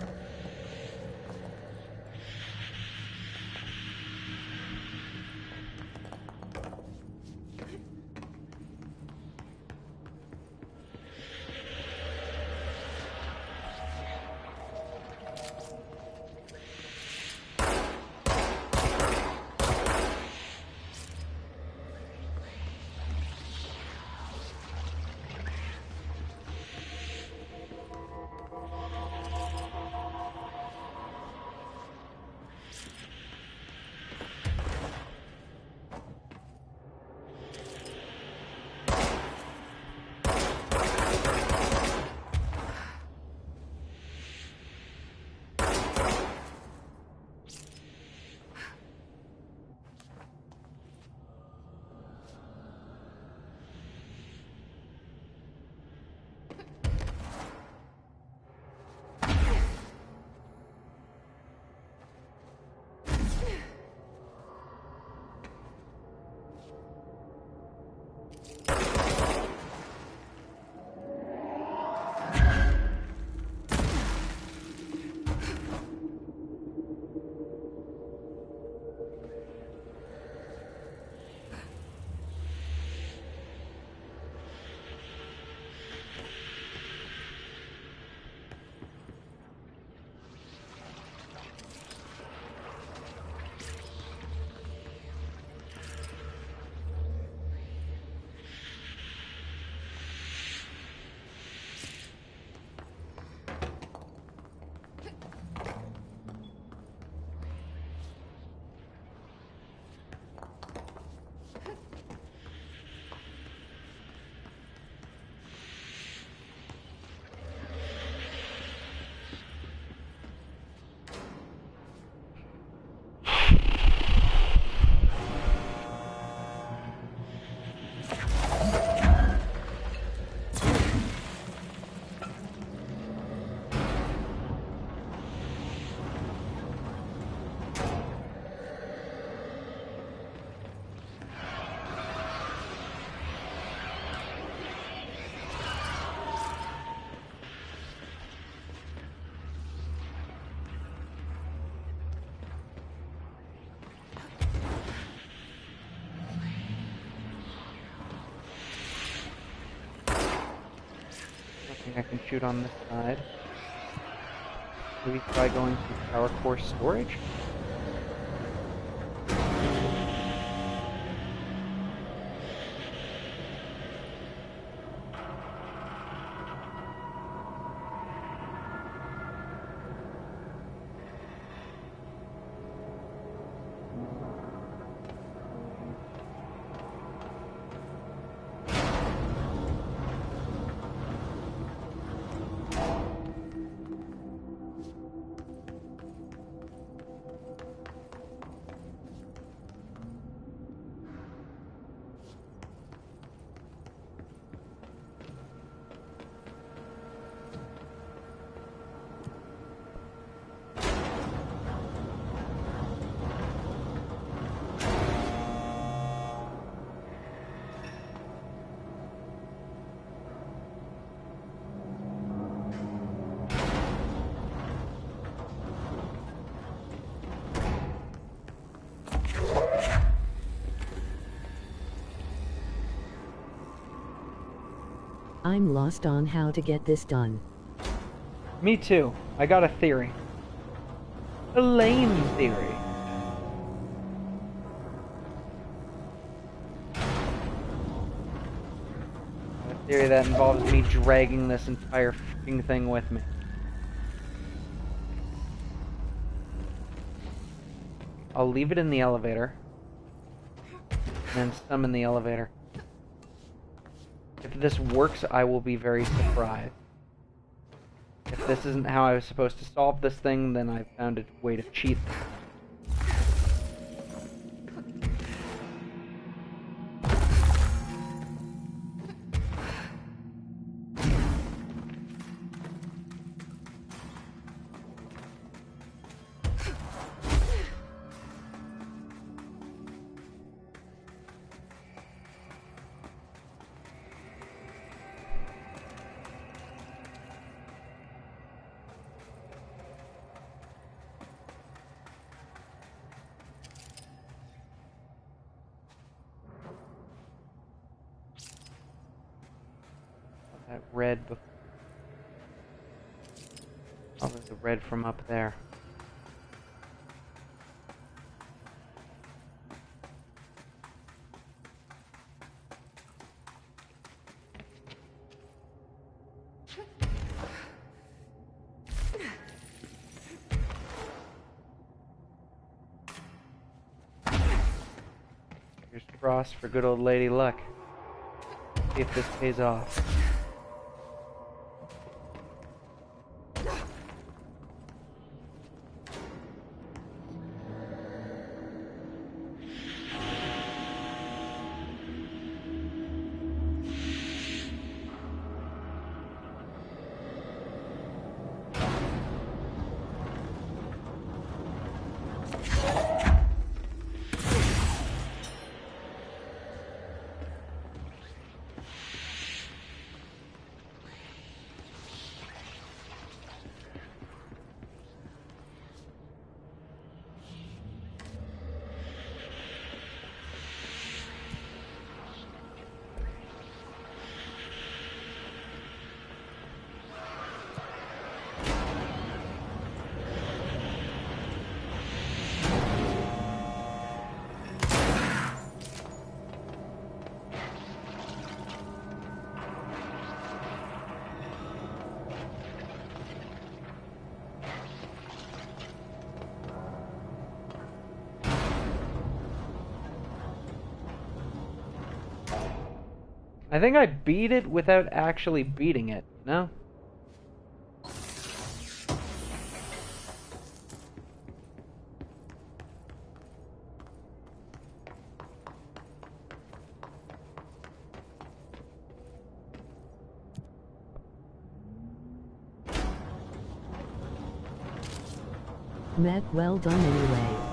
think I can shoot on this side. Maybe try going through power core storage? I'm lost on how to get this done. Me too. I got a theory. A lame theory. A theory that involves me dragging this entire fucking thing with me. I'll leave it in the elevator. And then summon the elevator. If this works, I will be very surprised. If this isn't how I was supposed to solve this thing, then I found a way to cheat. That red. Oh, there's a red from up there. Here's cross for good old lady luck. See if this pays off. I think I beat it without actually beating it, no? Mech, well done anyway.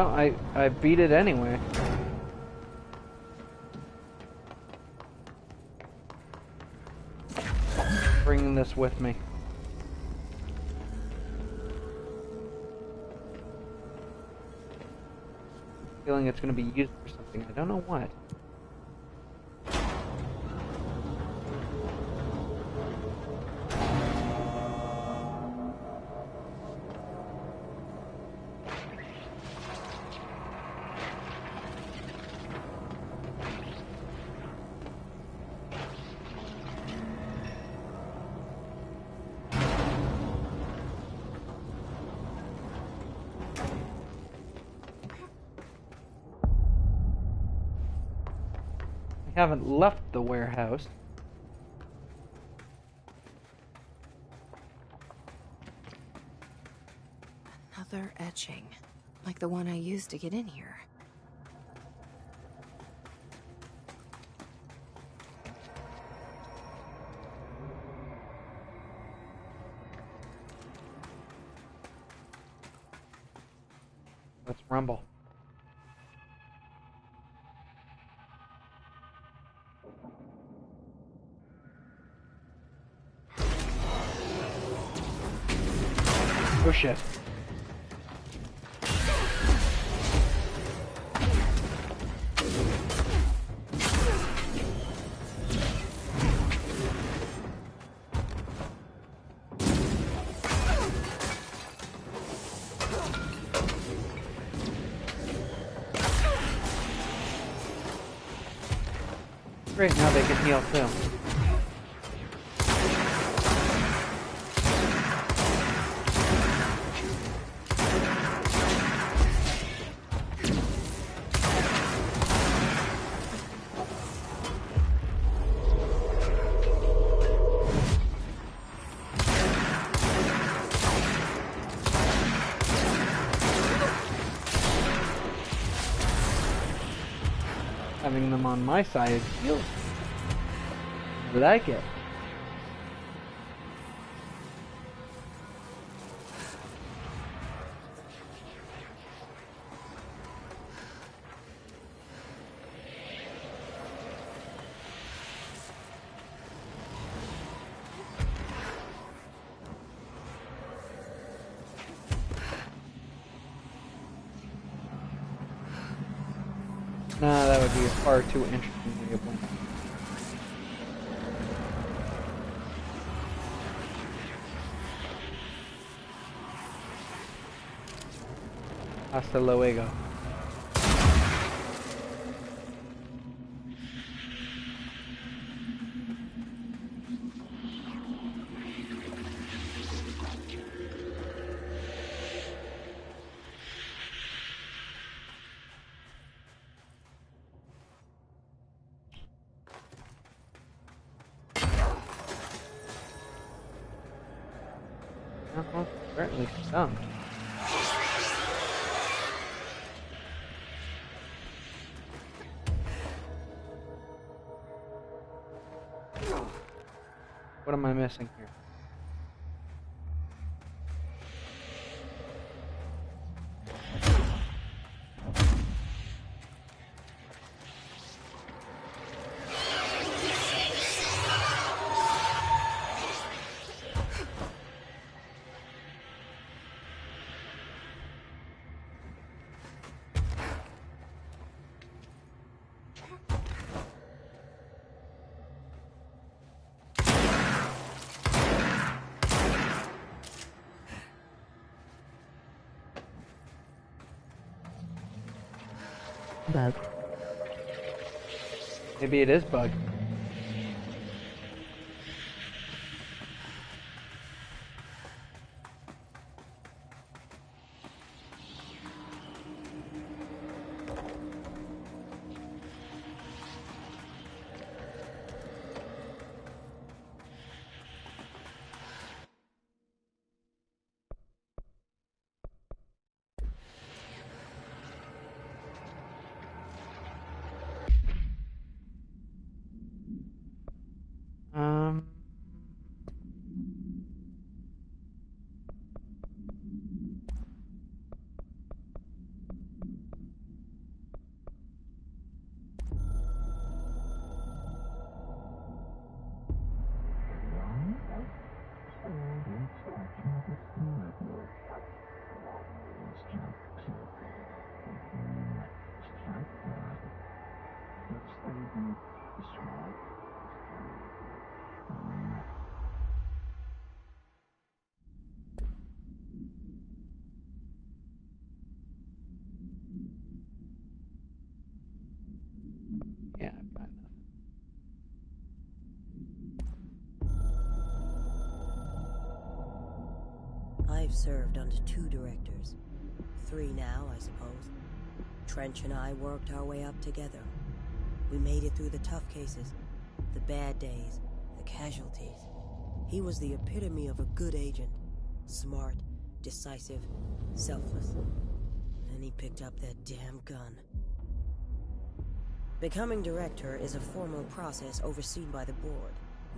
No, I beat it anyway. Bringing this with me. Feeling it's going to be used for something. I don't know what. I haven't left the warehouse. Another etching, like the one I used to get in here. Let's rumble. Oh shit. Great, now they can heal too. Having them on my side feels like it. Nah, that would be a far too interesting way of winning. Hasta luego. Certainly some. What am I missing here? Bug. Maybe it is bug. I've served under 2 directors. 3 now, I suppose. Trench and I worked our way up together. We made it through the tough cases, the bad days, the casualties. He was the epitome of a good agent. Smart, decisive, selfless. And he picked up that damn gun. Becoming director is a formal process overseen by the board.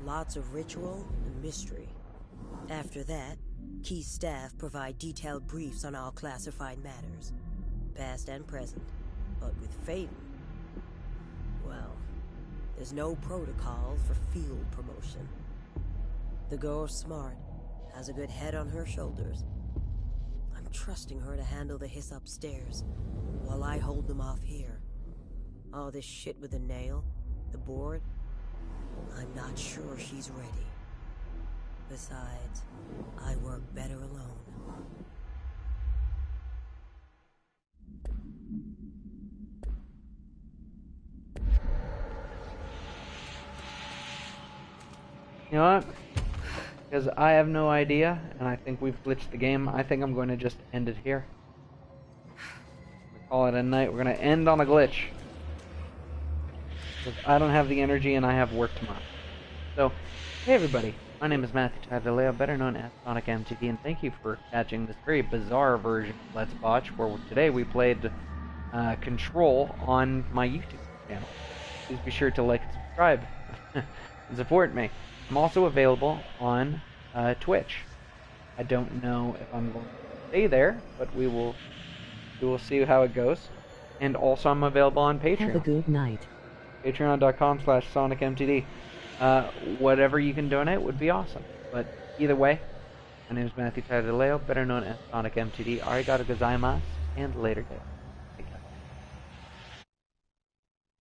Lots of ritual and mystery. After that, key staff provide detailed briefs on all classified matters, past and present. But with Faden, well, there's no protocol for field promotion. The girl's smart, has a good head on her shoulders. I'm trusting her to handle the hiss upstairs, while I hold them off here. All this shit with the nail, the board, I'm not sure she's ready. Besides, I work better alone. You know what? Because I have no idea, and I think we've glitched the game, I think I'm going to just end it here. We call it a night. We're going to end on a glitch. Because I don't have the energy, and I have work tomorrow. So, hey everybody. My name is Matthew Tavileo, better known as SonicMTD, and thank you for catching this very bizarre version of Let's Botch, where today we played Control on my YouTube channel. Please be sure to like and subscribe and support me. I'm also available on Twitch. I don't know if I'm going to stay there, but we will see how it goes. And also I'm available on Patreon. Have a good night. Patreon.com/SonicMTD. Whatever you can donate would be awesome. But either way, my name is Matthew Tavileo, better known as SonicMTD. Arigato gozaimasu, and later, guys.